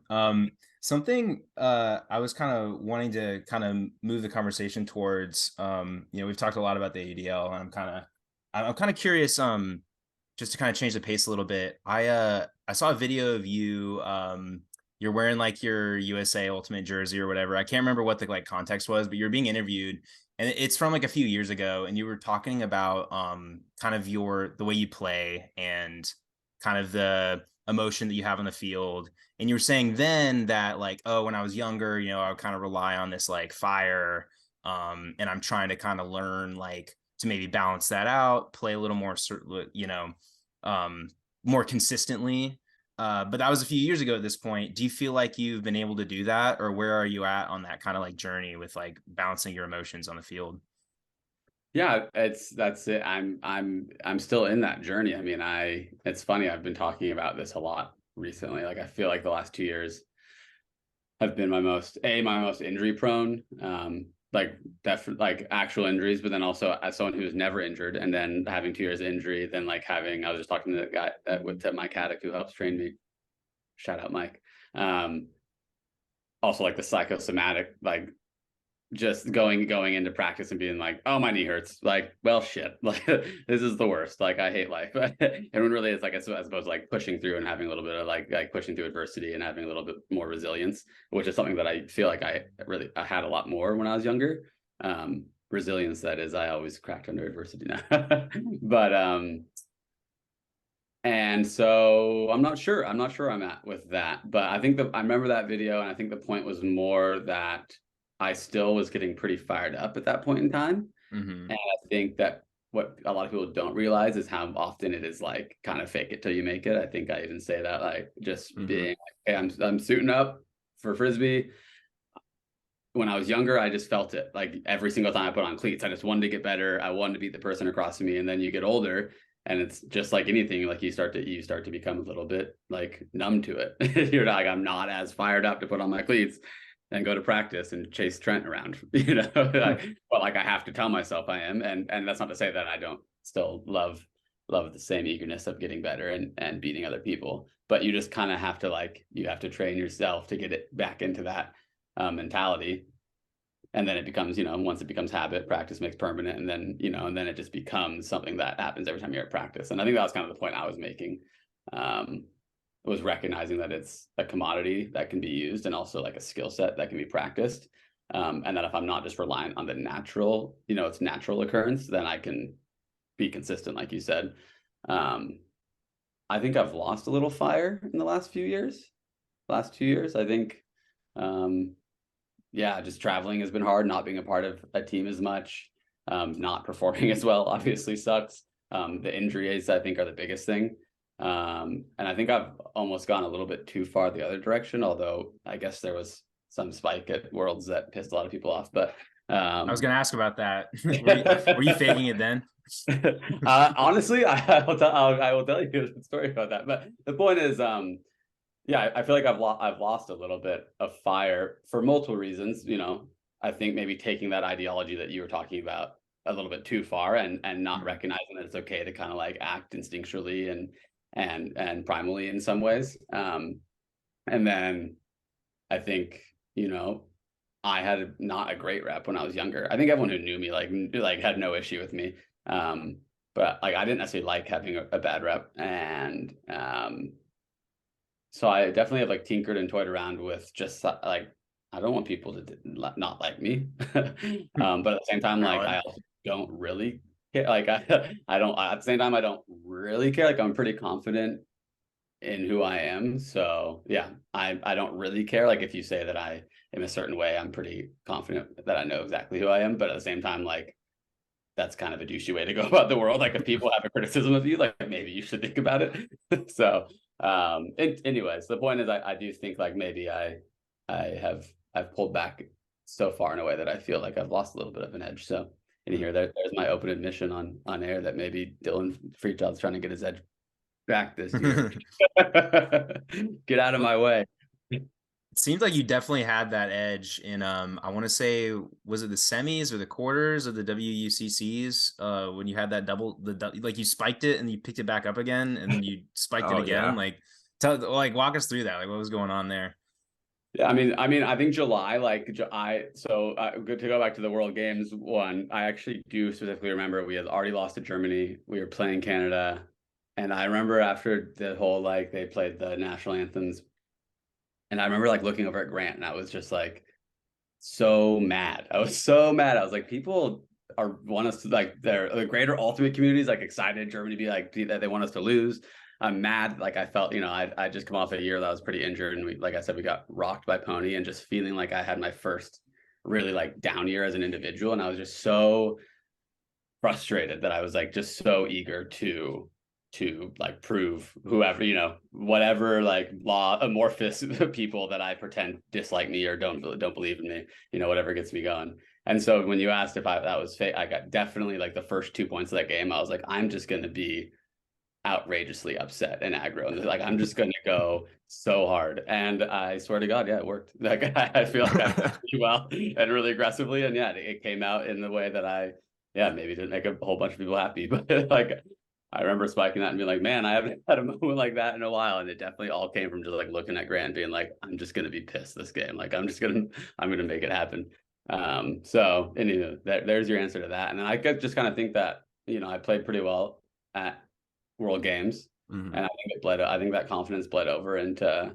Something I was kind of wanting to kind of move the conversation towards. You know, we've talked a lot about the AUDL, and I'm kind of curious. Just to kind of change the pace a little bit, I saw a video of you. You're wearing like your USA Ultimate jersey or whatever. I can't remember what the like context was, but you're being interviewed, and it's from like a few years ago, and you were talking about kind of the way you play and kind of the emotion that you have on the field. And you were saying then that like, oh, when I was younger, you know, I would kind of rely on this like fire, and I'm trying to kind of learn like to maybe balance that out, play a little more, you know, more consistently. But that was a few years ago at this point. Do you feel like you've been able to do that, or where are you at on that kind of like journey with like balancing your emotions on the field?
Yeah, that's it. I'm still in that journey. I mean, it's funny. I've been talking about this a lot recently. Like I feel like the last 2 years have been my most injury prone. Like actual injuries, but then also as someone who's never injured, and then having 2 years injury, then like I was just talking to the guy to Mike Haddock who helps train me. Shout out Mike. Also like the psychosomatic, like just going into practice and being like, oh, my knee hurts. Like, well, shit, like this is the worst. Like I hate life. And when really it's like, I suppose like pushing through and having a little bit of like pushing through adversity and having a little bit more resilience, which is something that I feel like I had a lot more when I was younger. Resilience, that is, I always cracked under adversity now. But and so I'm not sure I'm at with that, but I think I remember that video, and I think the point was more that I still was getting pretty fired up at that point in time.
Mm-hmm.
And I think that what a lot of people don't realize is how often it is like kind of fake it till you make it. I think I even say that, like just being like, hey, I'm suiting up for Frisbee. When I was younger, I just felt it like every single time I put on cleats. I just wanted to get better. I wanted to beat the person across from me. And then you get older, and it's just like anything, like you start to become a little bit like numb to it. You're not like, I'm not as fired up to put on my cleats. and go to practice and chase Trent around, you know, like, well, like I have to tell myself I am. And that's not to say that I don't still love the same eagerness of getting better and beating other people, but you just kind of have to like, you have to train yourself to get it back into that mentality. And then it becomes, you know, once it becomes habit, practice makes permanent. And then, you know, and then it just becomes something that happens every time you're at practice. And I think that was kind of the point I was making. Was recognizing that it's a commodity that can be used and also like a skill set that can be practiced. And that if I'm not just reliant on the natural, you know, it's natural occurrence, then I can be consistent, like you said. I think I've lost a little fire in the last 2 years. I think, yeah, just traveling has been hard, not being a part of a team as much, not performing as well, obviously sucks. The injuries, I think, are the biggest thing. And I think I've almost gone a little bit too far the other direction, although I guess there was some spike at Worlds that pissed a lot of people off. But
I was going to ask about that. Were you faking it then?
Honestly, I will tell you a story about that. But the point is, yeah, I feel like I've lost a little bit of fire for multiple reasons. You know, I think maybe taking that ideology that you were talking about a little bit too far and not recognizing that it's okay to kind of like act instinctually and primally in some ways. And then I think, you know, I had not a great rep when I was younger. I think everyone who knew me like had no issue with me. But like I didn't necessarily like having a bad rep. And so I definitely have like tinkered and toyed around with just like, I don't want people to not like me. But at the same time, like I also don't really care. Like I don't, at the same time, I don't really care. Like I'm pretty confident in who I am. So yeah, I don't really care. Like if you say that I am a certain way, I'm pretty confident that I know exactly who I am. But at the same time, like that's kind of a douchey way to go about the world. Like if people have a criticism of you, like maybe you should think about it. So anyways, the point is I do think like maybe I've pulled back so far in a way that I feel like I've lost a little bit of an edge. So in here, there's my open admission on air that maybe Dylan Freechild's trying to get his edge back this year. Get out of my way.
It seems like you definitely had that edge in I want to say, was it the semis or the quarters of the WUCCs when you had that like you spiked it and you picked it back up again and then you spiked it again. Yeah. Like walk us through that. Like what was going on there?
Yeah, I mean, I think July, like good to go back to the World Games one. I actually do specifically remember we had already lost to Germany. We were playing Canada. And I remember after the whole, like they played the national anthems, and I remember like looking over at Grant and I was just like, so mad. I was so mad. I was like, people want us to like the greater ultimate communities, like excited Germany to be like, that they want us to lose. I'm mad. Like I felt, you know, I just come off a year that I was pretty injured. And we, like I said, we got rocked by Pony and just feeling like I had my first really like down year as an individual. And I was just so frustrated that I was like, just so eager to like prove whoever, you know, whatever like amorphous people that I pretend dislike me or don't believe in me, you know, whatever gets me going. And so when you asked if that was fake, I got definitely like the first 2 points of that game, I was like, I'm just going to be outrageously upset and aggro. And like, I'm just going to go so hard. And I swear to God, yeah, it worked. Like I feel like I played pretty well and really aggressively. And yeah, it came out in the way that maybe didn't make a whole bunch of people happy, but like, I remember spiking that and being like, man, I haven't had a moment like that in a while. And it definitely all came from just like looking at Grant and being like, I'm just going to be pissed this game. Like, I'm going to make it happen. So anyway, there's your answer to that. And then I could just kind of think that, you know, I played pretty well at World Games. Mm-hmm. And I think that confidence bled over into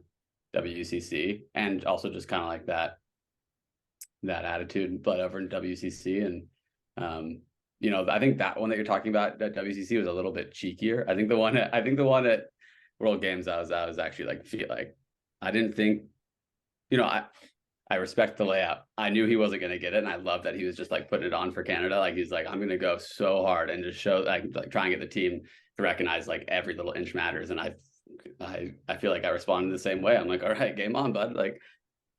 WCC, and also just kind of like that attitude bled over into WCC. And, you know, I think that one that you're talking about at WCC was a little bit cheekier. I think the one at World Games, I was actually like, feel like I didn't think, you know, I respect the layout. I knew he wasn't going to get it. And I love that he was just like putting it on for Canada. Like he's like, I'm going to go so hard and just show like try and get the team to recognize like every little inch matters. And I feel like I responded the same way. I'm like, all right, game on, bud. Like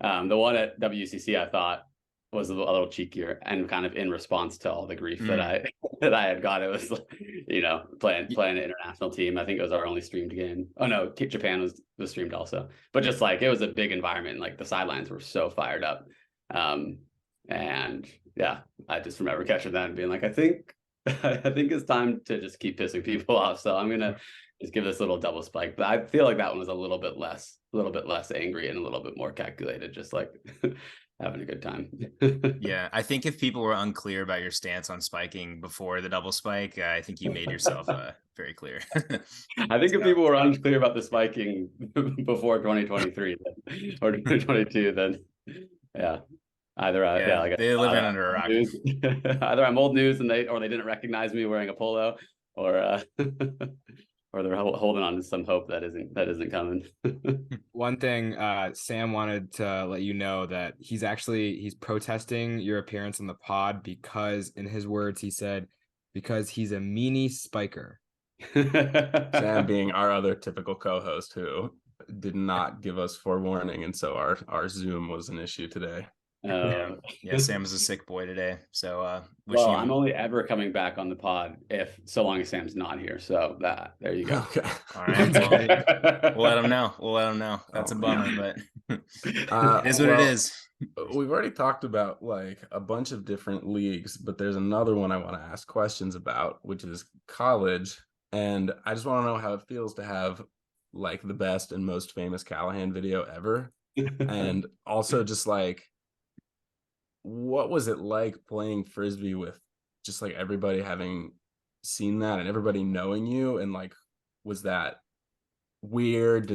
the one at WCC, I thought was a little cheekier, and kind of in response to all the grief that I had got. It was, you know, playing an international team. I think it was our only streamed game. Oh no, Japan was streamed also. But just like, it was a big environment. Like the sidelines were so fired up. And yeah, I just remember catching that and being like, I think it's time to just keep pissing people off. So I'm gonna just give this little double spike. But I feel like that one was a little bit less angry and a little bit more calculated, just like having a good time.
Yeah, I think if people were unclear about your stance on spiking before the double spike, I think you made yourself very clear.
I think if people were unclear about the spiking before 2023 or 2022, then yeah. Either like
they live in under a rock.
Either I'm old news and they didn't recognize me wearing a polo, or or they're holding on to some hope that isn't coming.
One thing, Sam wanted to let you know that he's protesting your appearance on the pod because, in his words, he said, because he's a meanie spiker.
Sam being our other typical co-host who did not give us forewarning, and so our Zoom was an issue today.
Yeah, Sam was a sick boy today. So
I'm only ever coming back on the pod so long as Sam's not here. So there you go.
Okay.
All right. Well, we'll let him know. That's a bummer, but it is what it is.
We've already talked about like a bunch of different leagues, but there's another one I want to ask questions about, which is college. And I just want to know how it feels to have like the best and most famous Callahan video ever. And also just like, what was it like playing Frisbee with just like everybody having seen that and everybody knowing you? And like, was that weird?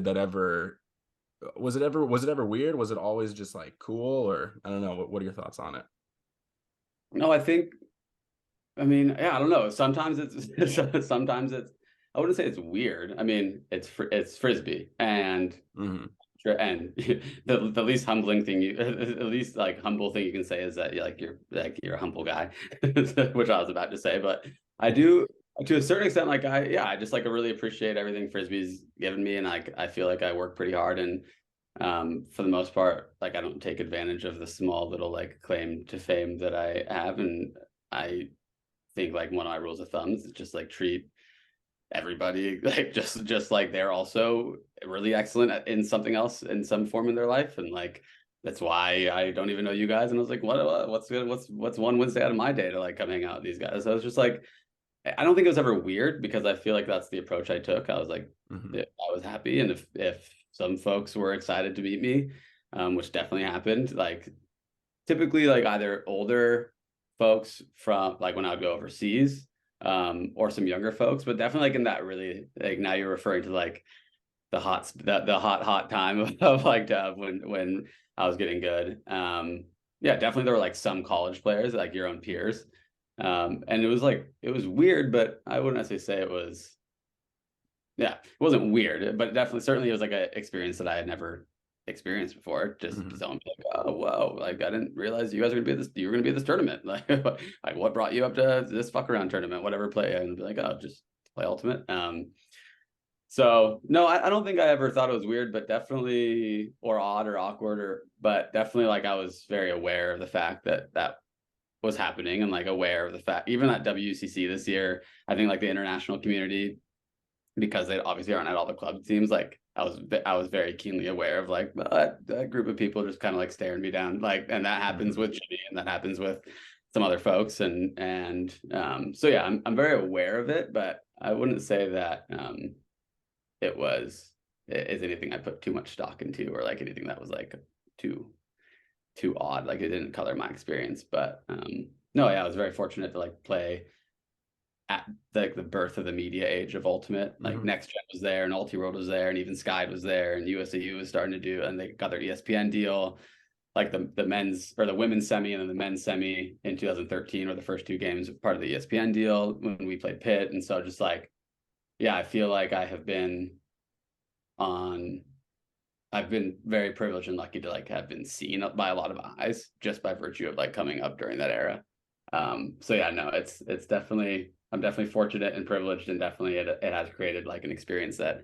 Was it ever weird? Was it always just like cool? Or I don't know. What are your thoughts on it?
No, I mean, yeah, I don't know. Sometimes it's I wouldn't say it's weird. I mean, it's Frisbee, and and the least humbling thing the least like humble thing you can say is that you're a humble guy, which I was about to say. But I do, to a certain extent, like I just like really appreciate everything Frisbee's given me, and like I feel like I work pretty hard, and for the most part, like I don't take advantage of the small little like claim to fame that I have. And I think like one of my rules of thumb is just like treat everybody like just like they're also really excellent in something else in some form in their life. And like that's why I don't even know you guys, and I was like, what's good, what's one Wednesday out of my day to like come hang out with these guys. So I was just like, I don't think it was ever weird, because I feel like that's the approach I took. I was like, I was happy, and if some folks were excited to meet me, which definitely happened, like typically like either older folks from like when I would go overseas, or some younger folks, but definitely like in that really, like now you're referring to like the hot time of like Dub when I was getting good. Yeah, definitely there were like some college players, like your own peers. And it was weird, but I wouldn't necessarily say it was, yeah, it wasn't weird, but certainly it was like an experience that I had never experienced before. Just someone be like, oh whoa, like I didn't realize you guys were gonna be at this tournament. Like what brought you up to this fuck around tournament, whatever play, and be like, oh, just play Ultimate. So no, I don't think I ever thought it was weird, but definitely, or odd or awkward, but definitely like I was very aware of the fact that was happening, and like aware of the fact, even at WCC this year, I think like the international community, because they obviously aren't at all the club teams, like I was very keenly aware of like that group of people just kind of like staring me down, like, and that happens with Jimmy, and that happens with some other folks, and so yeah, I'm very aware of it, but I wouldn't say that it is anything I put too much stock into, or like anything that was like too odd. Like it didn't color my experience. But no, yeah, I was very fortunate to like play at the birth of the media age of Ultimate. Like Next Gen was there, and Ultiworld was there, and even Skyd was there, and USAU was starting to do, and they got their ESPN deal. Like the men's or the women's semi and then the men's semi in 2013 were the first two games part of the ESPN deal when we played Pitt. And so just like, yeah, I feel like I've been very privileged and lucky to like have been seen by a lot of eyes just by virtue of like coming up during that era. So yeah, no, it's definitely, I'm definitely fortunate and privileged, and definitely it has created like an experience that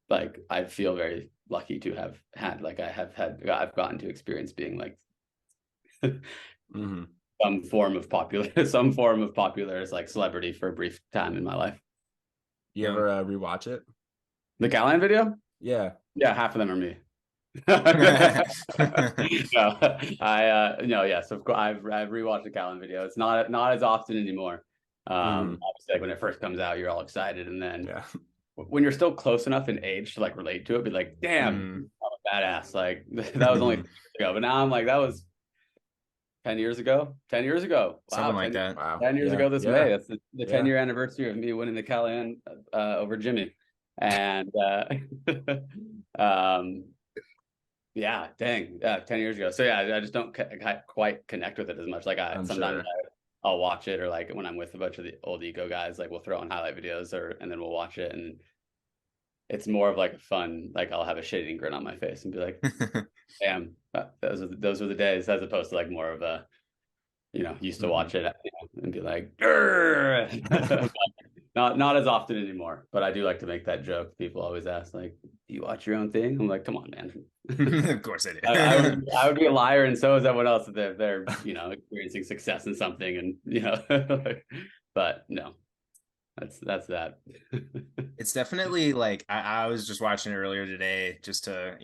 like I feel very lucky to have had. Like I've gotten to experience being like some form of popular like celebrity for a brief time in my life.
You ever rewatch it?
The Callahan video?
Yeah.
Yeah, half of them are me. Yes, of course. I've rewatched the Callahan video. It's not as often anymore. Obviously, like when it first comes out, you're all excited, and then when you're still close enough in age to like relate to it, be like, damn, I'm a badass. Like that was only 3 years ago, but now I'm like, that was 10 years ago. 10 years ago. Wow,
something like that.
Wow.
10 years ago this May. That's the 10-year anniversary of me winning the Callahan over Jimmy. And yeah, dang, 10 years ago. So yeah, I just don't quite connect with it as much. Like sometimes I'll watch it, or like when I'm with a bunch of the old ego guys, like we'll throw on highlight videos, and then we'll watch it, and it's more of like a fun, like I'll have a shitting grin on my face and be like, damn, those were the days, as opposed to like more of a, used to watch it and be like, not as often anymore. But I do like to make that joke. People always ask, like, do you watch your own thing? I'm like, come on, man.
Of course I do.
I would be a liar, and so is everyone else, if they're experiencing success in something, and but no, that's that.
It's definitely like I was just watching it earlier today just to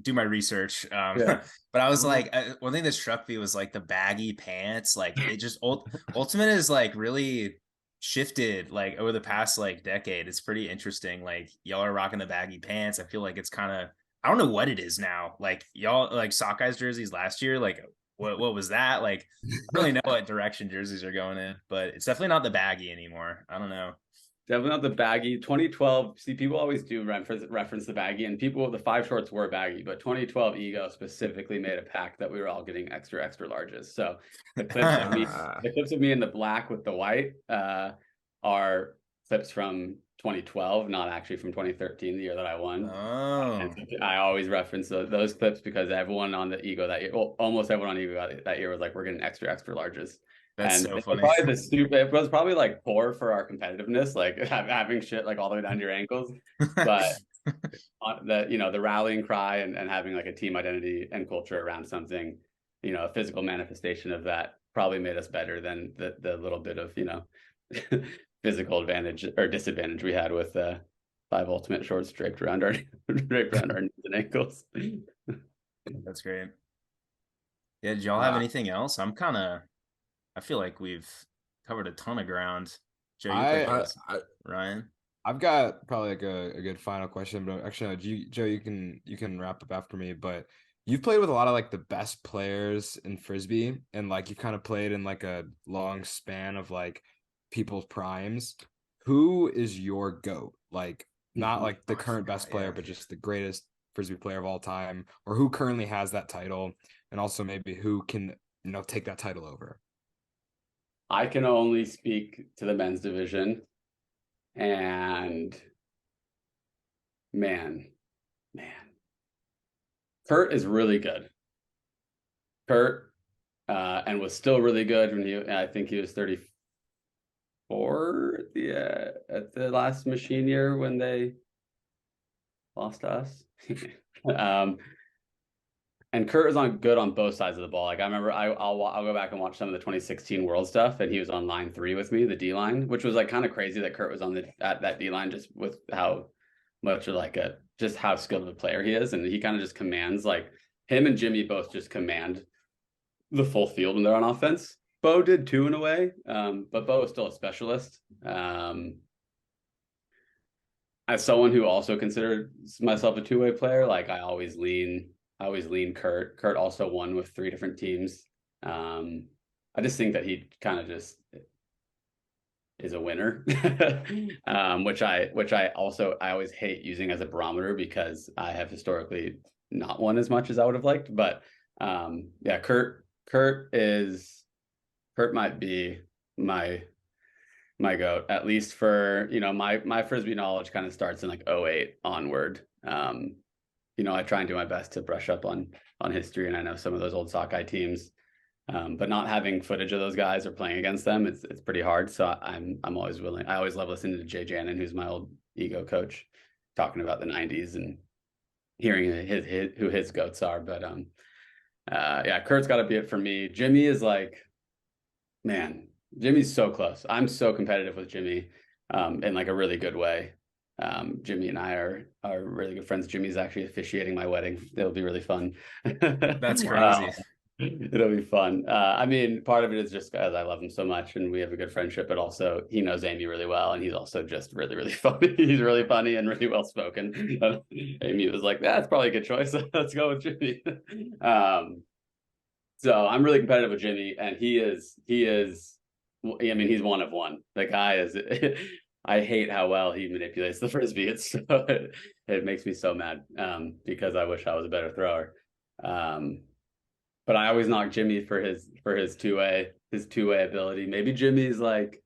do my research, but I was like, one thing that struck me was like the baggy pants. Like it just Ultimate is like really shifted like over the past like decade. It's pretty interesting. Like y'all are rocking the baggy pants. I feel like it's kind of, I don't know what it is now. Like y'all like Sockeyes jerseys last year, like what was that? Like I don't really know what direction jerseys are going in, but it's definitely not the baggy anymore. I don't know.
Definitely not the baggy. 2012. See, people always do reference the baggy, and the 5 shorts were baggy, but 2012 Ego specifically made a pact that we were all getting extra larges. So the clips of me in the black with the white are clips from 2012, not actually from 2013, the year that I won. And I always reference those clips because everyone on the Ego that year, well, almost everyone on Ego that year was like, we're getting extra larges.
That's
and
so funny.
It was probably like poor for our competitiveness, like having shit like all the way down to your ankles. But the rallying cry and having like a team identity and culture around something, a physical manifestation of that probably made us better than the little bit of physical advantage or disadvantage we had with 5 Ultimate shorts draped around our knees and ankles.
That's great. Yeah, did y'all have anything else? I feel like we've covered a ton of ground. Joe, Ryan?
I've got probably like a good final question, but actually, no, Joe, you can wrap up after me. But you've played with a lot of like the best players in Frisbee, and like you've kind of played in like a long span of like people's primes. Who is your GOAT? Like not like the current best player, but just the greatest Frisbee player of all time, or who currently has that title, and also maybe who can take that title over.
I can only speak to the men's division, and man, Kurt is really good. Kurt and was still really good when I think he was 34 at the last machine year when they lost to us. And Kurt was good on both sides of the ball. Like I remember, I'll go back and watch some of the 2016 World stuff, and he was on line 3 with me, the D line, which was like kind of crazy that Kurt was on at that D line, just with how much of like just how skilled of a player he is, and he kind of just commands. Like him and Jimmy both just command the full field when they're on offense. Bo did too in a way, but Bo was still a specialist. As someone who also considered myself a two-way player, like I always lean Kurt. Kurt also won with 3 different teams. I just think that he kind of just is a winner, which I always hate using as a barometer because I have historically not won as much as I would have liked. But yeah, Kurt might be my GOAT, at least for my Frisbee knowledge kind of starts in like 2008 onward. I try and do my best to brush up on history, and I know some of those old Sockeye teams, but not having footage of those guys or playing against them, it's pretty hard. So I'm always willing. I always love listening to Jay Jannon, who's my old Ego coach, talking about the 90s and hearing who his GOATs are. But Yeah, Kurt's got to be it for me. Jimmy is like, man, Jimmy's so close. I'm so competitive with Jimmy, in like a really good way. Jimmy and I are really good friends. Jimmy's actually officiating my wedding. It'll be really fun.
That's crazy.
It'll be fun. I mean, part of it is just because I love him so much and we have a good friendship, but also he knows Amy really well, and he's also just really, really funny. He's really funny and really well spoken. Amy was like, "That's probably a good choice. Let's go with Jimmy." So I'm really competitive with Jimmy, and he is. I mean, he's one of one. The guy is. I hate how well he manipulates the frisbee. It makes me so mad, because I wish I was a better thrower. But I always knock Jimmy for his two-way ability. Maybe Jimmy's like,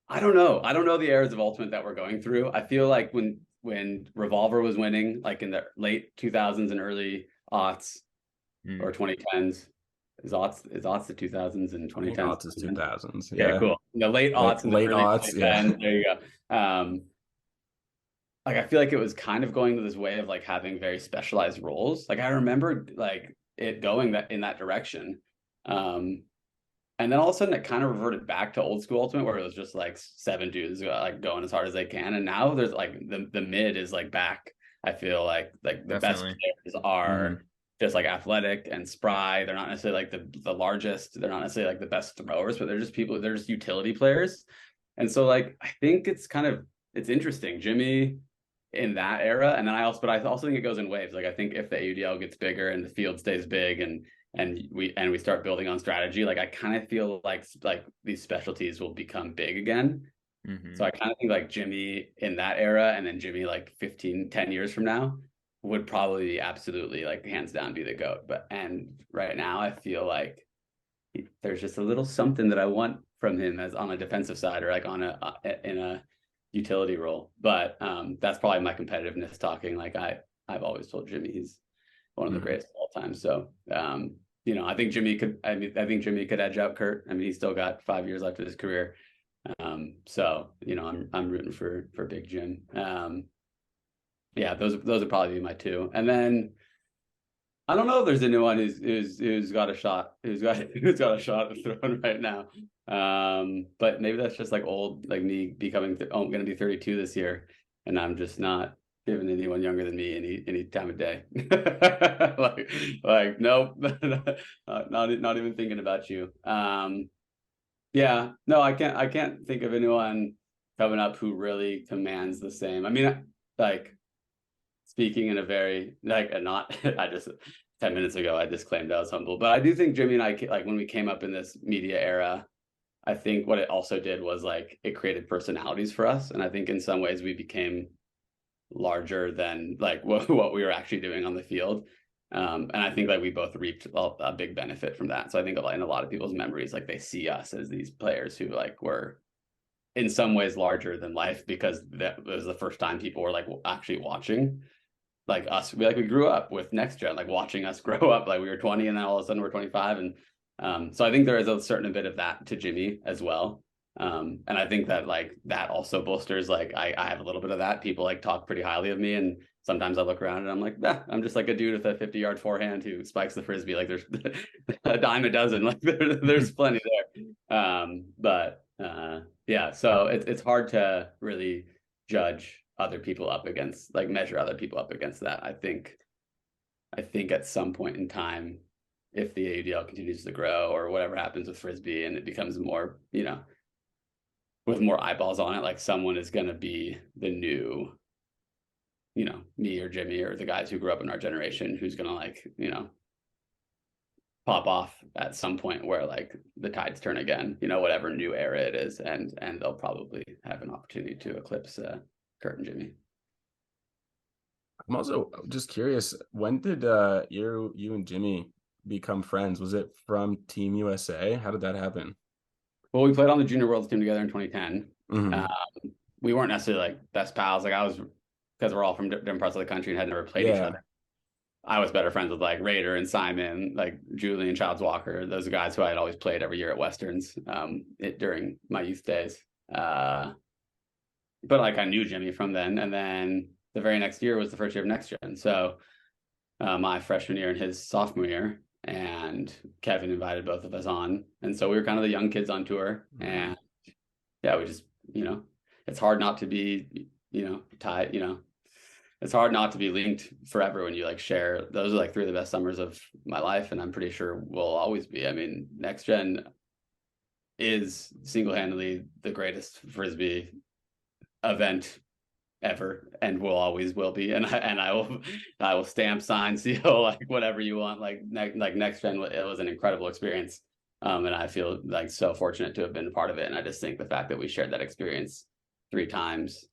I don't know. I don't know the eras of Ultimate that we're going through. I feel like when Revolver was winning, like in the late 2000s and early aughts or 2010s, is aughts the 2000s and 2010s?
Aughts is 2000s.
Yeah, cool. The late aughts and the
late
early
aughts,
2010s.
yeah.
There you go. Like I feel like it was kind of going to this way of like having very specialized roles. Like I remember like it going in that direction. And then all of a sudden it kind of reverted back to old school Ultimate, where it was just like 7 dudes like going as hard as they can. And now there's like the mid is like back. I feel like the
Definitely.
best players are just like athletic and spry. They're not necessarily like the largest. They're not necessarily like the best throwers, but they're just people. They're just utility players. And so like I think it's interesting, Jimmy in that era. And then I also think it goes in waves. Like I think if the AUDL gets bigger and the field stays big and we start building on strategy, like I kind of feel like these specialties will become big again. So I kind of think like Jimmy in that era, and then Jimmy like 10 years from now would probably absolutely like hands down be the GOAT. And right now I feel like there's just a little something that I want from him as on a defensive side, or like in a utility role. But that's probably my competitiveness talking. Like I've always told Jimmy he's one of the greatest of all time. So I think Jimmy could edge out Kurt. I mean, he's still got 5 years left of his career. So I'm rooting for Big Jim. Yeah, those would probably be my two. And then I don't know if there's anyone who's got a shot, who's got a shot at throwing right now. But maybe that's just like old, like me becoming going to be 32 this year, and I'm just not giving anyone younger than me any time of day. like nope, not even thinking about you. Yeah, no, I can't think of anyone coming up who really commands the same. I mean, like speaking in a very like not I just 10 minutes ago I disclaimed I was humble, but I do think Jimmy and I, like when we came up in this media era, I think what it also did was like it created personalities for us, and I think in some ways we became larger than like what we were actually doing on the field. And I think like we both reaped a big benefit from that. So I think in a lot of people's memories, like they see us as these players who like were in some ways larger than life, because that was the first time people were like actually watching like us. We grew up with Next Gen, like watching us grow up. Like we were 20 and then all of a sudden we're 25. And so I think there is a certain bit of that to Jimmy as well. And I think that like that also bolsters, like I have a little bit of that. People like talk pretty highly of me, and sometimes I look around and I'm like, I'm just like a dude with a 50-yard forehand who spikes the frisbee. Like there's a dime a dozen. Like there's plenty there. Yeah, so it's hard to really judge other people up against, like measure other people up against that. I think at some point in time, if the AUDL continues to grow or whatever happens with frisbee and it becomes more, with more eyeballs on it, like someone is going to be the new, me or Jimmy or the guys who grew up in our generation, who's going to like, pop off at some point where like the tides turn again, whatever new era it is, and they'll probably have an opportunity to eclipse Kurt and Jimmy.
I'm also just curious, when did you and Jimmy become friends? Was it from Team USA? How did that happen?
Well, we played on the Junior Worlds team together in 2010.
Mm-hmm.
We weren't necessarily like best pals. Like I was, because we're all from different parts of the country and had never played each other. I was better friends with like Raider and Simon, like Julian Childs Walker. Those are guys who I had always played every year at Westerns during my youth days. But like I knew Jimmy from then, and then the very next year was the first year of Next Gen. So my freshman year and his sophomore year, and Kevin invited both of us on, and so we were kind of the young kids on tour, and yeah, we just, it's hard not to be, tied, it's hard not to be linked forever when you like share. Those are like 3 of the best summers of my life, and I'm pretty sure will always be. I mean, Next Gen is single-handedly the greatest Frisbee event ever, and will be, and I will stamp, sign, seal, like whatever you want. Like Next Gen, it was an incredible experience, and I feel like so fortunate to have been a part of it. And I just think the fact that we shared that experience 3 times,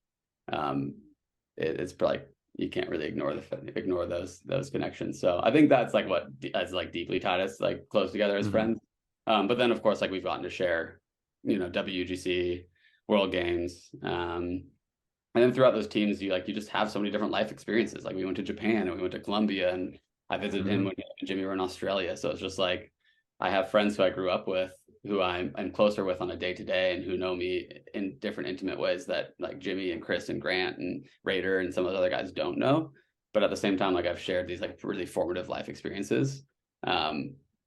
it's like you can't really ignore those connections. So I think that's like what has like deeply tied us like close together as friends. But then of course, like we've gotten to share, WGC, World Games, and then throughout those teams, you just have so many different life experiences. Like we went to Japan and we went to Colombia, and I visited him when Jimmy were in Australia. So it's just like I have friends who I grew up with, who I'm closer with on a day-to-day, and who know me in different intimate ways that like Jimmy and Chris and Grant and Raider and some of the other guys don't know. But at the same time, like I've shared these like really formative life experiences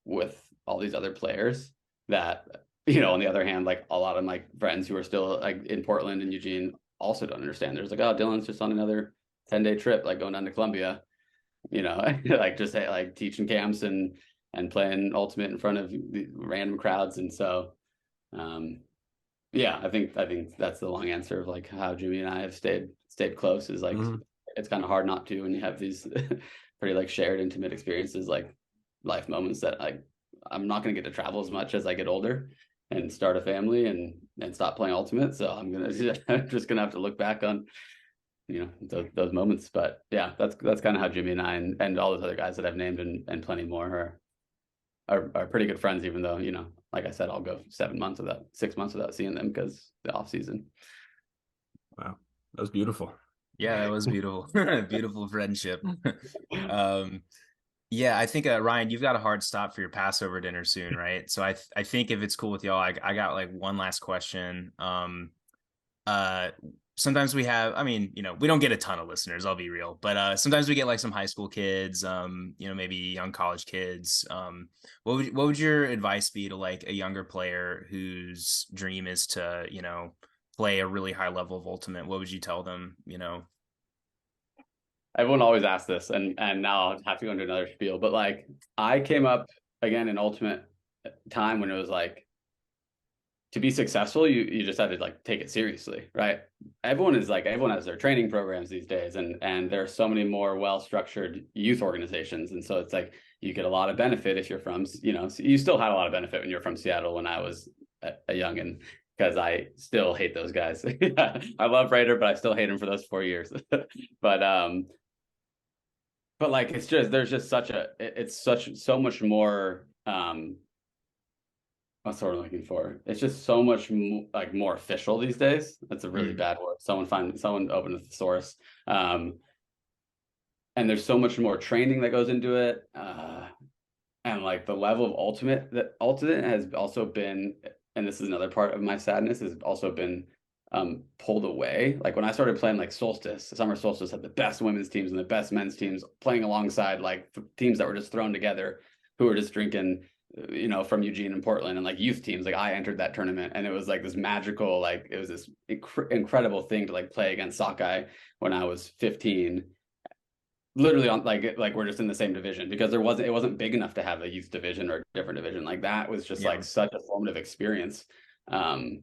with all these other players that, on the other hand, like a lot of my friends who are still like in Portland and Eugene also don't understand. There's like, oh, Dylan's just on another 10-day trip, like going down to Colombia, like just like teaching camps and playing ultimate in front of the random crowds. And so, yeah, I think that's the long answer of like how Jimmy and I have stayed close, is like, it's kind of hard not to, when you have these pretty like shared intimate experiences, like life moments that I'm not going to get to travel as much as I get older and start a family and stop playing ultimate. So I'm just gonna have to look back on, those moments. But yeah, that's kind of how Jimmy and I and all those other guys that I've named and plenty more are pretty good friends, even though, like I said, I'll go 6 months without seeing them because the off season.
Wow, that was beautiful.
Yeah, that was beautiful. Beautiful friendship. Yeah, I think Ryan, you've got a hard stop for your Passover dinner soon, right? So I think if it's cool with y'all, I got like one last question. Sometimes we have, I mean, we don't get a ton of listeners, I'll be real, but sometimes we get like some high school kids, maybe young college kids. What would your advice be to like a younger player whose dream is to, play a really high level of ultimate? What would you tell them,
Everyone always asks this, and now I'll have to go into another spiel, but like I came up again in ultimate time when it was like, to be successful, you just had to like take it seriously, right? Everyone has their training programs these days, and there are so many more well-structured youth organizations. And so it's like you get a lot of benefit if you're from, you still had a lot of benefit when you're from Seattle when I was a youngin', because I still hate those guys. I love Raider, but I still hate him for those 4 years. But like there's just so much more what's the word I'm looking for? It's just so much like more official these days. That's a really bad word. Someone open a thesaurus. And there's so much more training that goes into it. And like the level of ultimate has also been, and this is another part of my sadness, has also been pulled away. Like when I started playing like Summer Solstice had the best women's teams and the best men's teams playing alongside like teams that were just thrown together, who were just drinking, from Eugene and Portland, and like youth teams. Like I entered that tournament, and it was like this magical, like it was this incredible thing to like play against Sockeye when I was 15, literally on like we're just in the same division, because it wasn't big enough to have a youth division or a different division. Like that was just like such a formative experience. And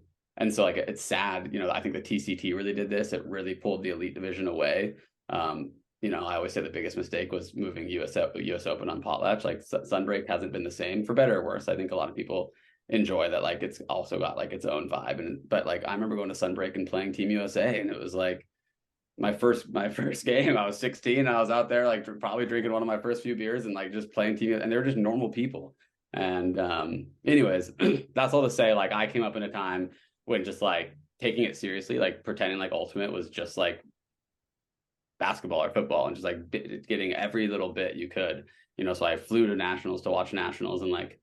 so like it's sad, I think the TCT really did this. It really pulled the elite division away. I always say the biggest mistake was moving US Open on Potlatch. Like Sunbreak hasn't been the same, for better or worse. I think a lot of people enjoy that. Like it's also got like its own vibe. But like I remember going to Sunbreak and playing Team USA, and it was like my first game. I was 16. I was out there like probably drinking one of my first few beers and like just playing team, and they were just normal people. And anyways, that's all to say, like I came up in a time when just like taking it seriously, like pretending like ultimate was just like basketball or football, and just like getting every little bit you could, so I flew to nationals to watch nationals, and like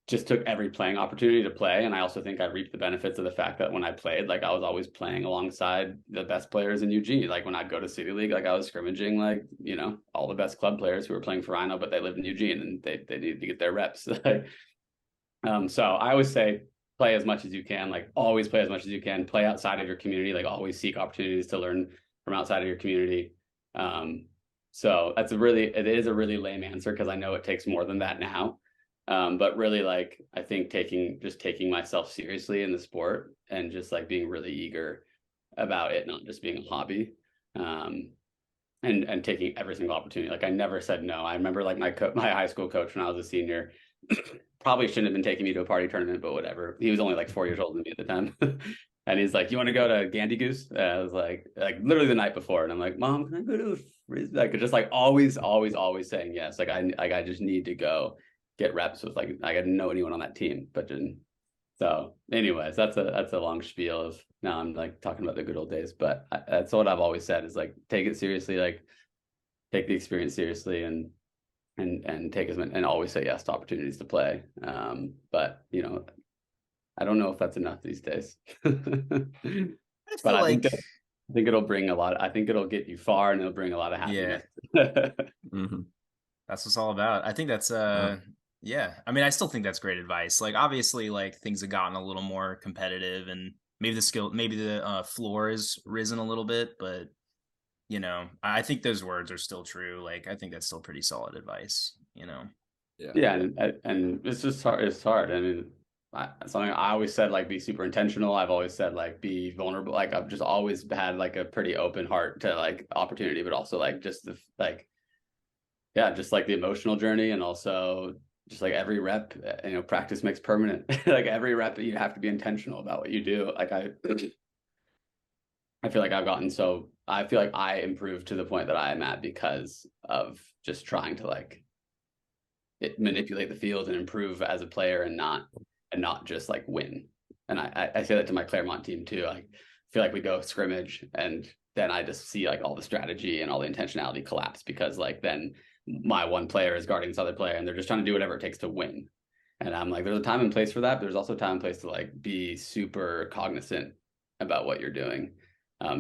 just took every playing opportunity to play. And I also think I reaped the benefits of the fact that when I played, like I was always playing alongside the best players in UG. Like when I'd go to City League, like I was scrimmaging, like, you know, all the best club players who were playing for Rhino, but they lived in Eugene and they needed to get their reps. So I always say, play as much as you can, like always play as much as you can, play outside of your community, like always seek opportunities to learn from outside of your community. So it is a really lame answer because I know it takes more than that now. But really, like, I think taking myself seriously in the sport and just like being really eager about it, not just being a hobby, and taking every single opportunity. Like I never said no. I remember like my high school coach when I was a senior probably shouldn't have been taking me to a party tournament, but whatever. He was only like 4 years older than me at the time. And he's like, "You want to go to Gandy Goose?" I was like literally the night before, and I'm like, "Mom, can I go to a frisbee?" Like just like always saying yes. Like I just need to go get reps with like I didn't know anyone on that team, but didn't. So, anyways, that's a long spiel of now I'm like talking about the good old days, but that's what I've always said is like take it seriously, like take the experience seriously, and take as many and always say yes to opportunities to play. But you know, I don't know if that's enough these days. But I think it'll bring a lot. I think it'll get you far and it'll bring a lot of happiness.
That's what it's all about. I think that's yeah. I mean, I still think that's great advice. Like obviously like things have gotten a little more competitive and maybe the floor has risen a little bit, but you know, I think those words are still true. Like I think that's still pretty solid advice, you know.
Yeah, and it's just hard. It's hard. I mean, something I always said, like be super intentional. I've always said like be vulnerable. Like I've just always had like a pretty open heart to like opportunity, but also like just just like the emotional journey, and also just like every rep, you know, practice makes permanent. Like every rep, you have to be intentional about what you do. Like I feel like I feel like I improved to the point that I am at because of just trying to like manipulate the field and improve as a player and not just like win. And I say that to my Claremont team too. I feel like we go scrimmage and then I just see like all the strategy and all the intentionality collapse because like then my one player is guarding this other player and they're just trying to do whatever it takes to win. And I'm like, there's a time and place for that. But there's also time and place to like be super cognizant about what you're doing.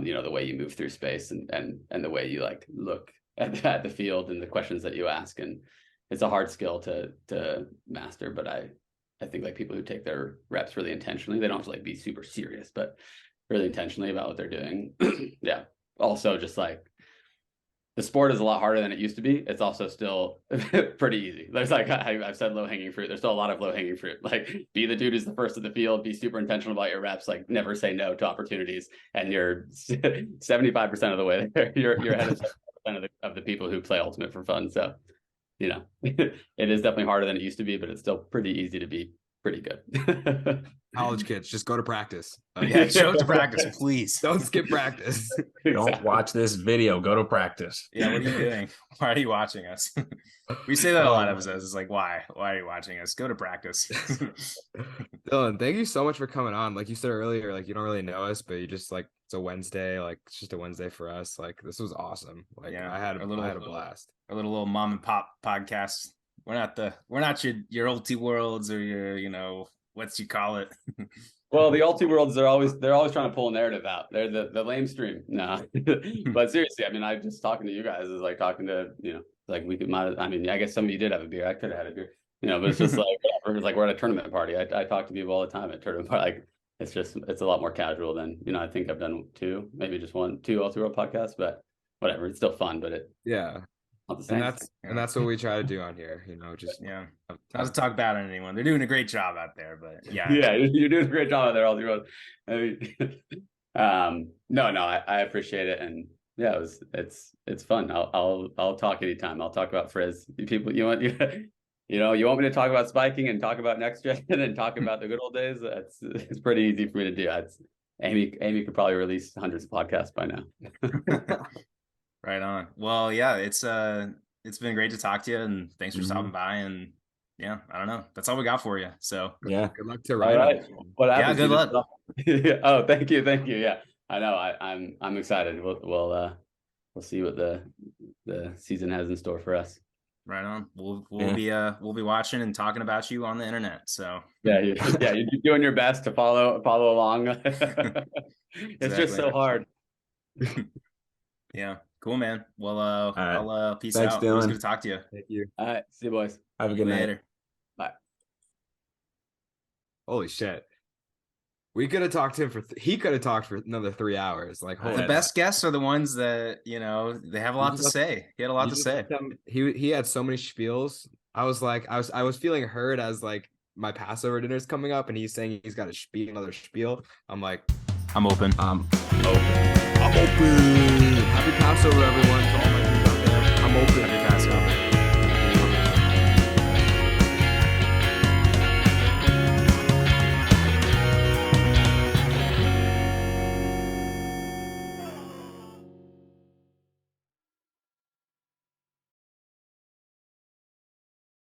You know, the way you move through space and the way you like look at the field and the questions that you ask. And it's a hard skill to master, but I think like people who take their reps really intentionally, they don't have to like be super serious, but really intentionally about what they're doing. Yeah. Also just like the sport is a lot harder than it used to be. It's also still pretty easy. There's like, I've said low hanging fruit. There's still a lot of low hanging fruit. Like be the dude who's the first of the field, be super intentional about your reps, like never say no to opportunities. And you're 75% of the way there. You're ahead of 70% of the people who play Ultimate for fun. So, you know, it is definitely harder than it used to be, but it's still pretty easy to be pretty good.
College kids, just go to practice.
Yeah, show up to practice, please.
Don't skip practice.
Don't watch this video. Go to practice.
Yeah, what are you doing? Why are you watching us? We say that a lot of episodes. It's like, why? Why are you watching us? Go to practice.
Dylan, thank you so much for coming on. Like you said earlier, like you don't really know us, but you just like it's a Wednesday. Like it's just a Wednesday for us. Like this was awesome. Like
yeah,
I had a blast.
A little mom and pop podcast. We're not your ulti worlds or your, you know, what's you call it.
Well, the ulti worlds, they're always trying to pull a narrative out. They're the lame stream. No. But seriously, I mean, I just talking to you guys is like talking to, you know, like I mean, I guess some of you did have a beer. I could have had a beer, you know, but it's just like whatever. It's like we're at a tournament party. I talk to people all the time at tournament party. Like it's a lot more casual than, you know, I think I've done two ulti world podcasts, but whatever. It's still fun, but
and that's what we try to do on here, you know, just
not to talk bad on anyone. They're doing a great job out there, but yeah,
you're doing a great job out there, all the road. I mean, no, I appreciate it, and yeah, it's fun. I'll talk anytime. I'll talk about Frizz. People, you want me to talk about spiking and talk about next gen and then talk about the good old days. It's pretty easy for me to do. Amy could probably release hundreds of podcasts by now.
Right on. Well, yeah, it's been great to talk to you, and thanks for stopping by. And yeah, I don't know, that's all we got for you. So
yeah,
good luck to Rhino.
Right.
Yeah, good luck.
Oh, thank you. Yeah, I know. I'm excited. We'll see what the season has in store for us.
Right on. We'll
Yeah.
we'll be watching and talking about you on the internet. So
You're doing your best to follow along. It's just so hard.
Yeah, cool, man. Well,
right.
I'll peace
Thanks,
out. It was
Dylan.
good to talk to you.
Thank you.
All right, see you boys.
Have a good night.
Later.
Bye.
Holy shit. We could have talked to him for he could have talked for another 3 hours. Like,
The best guests are the ones that, you know, they have a lot to say. He had a lot to say.
He had so many spiels. I was like, I was feeling heard as like my Passover dinner's coming up, and he's saying he's got a spiel, another spiel. I'm like,
I'm open.
I'm open. Happy Passover, everyone. To all my dudes out there. I'm open.
Happy Passover.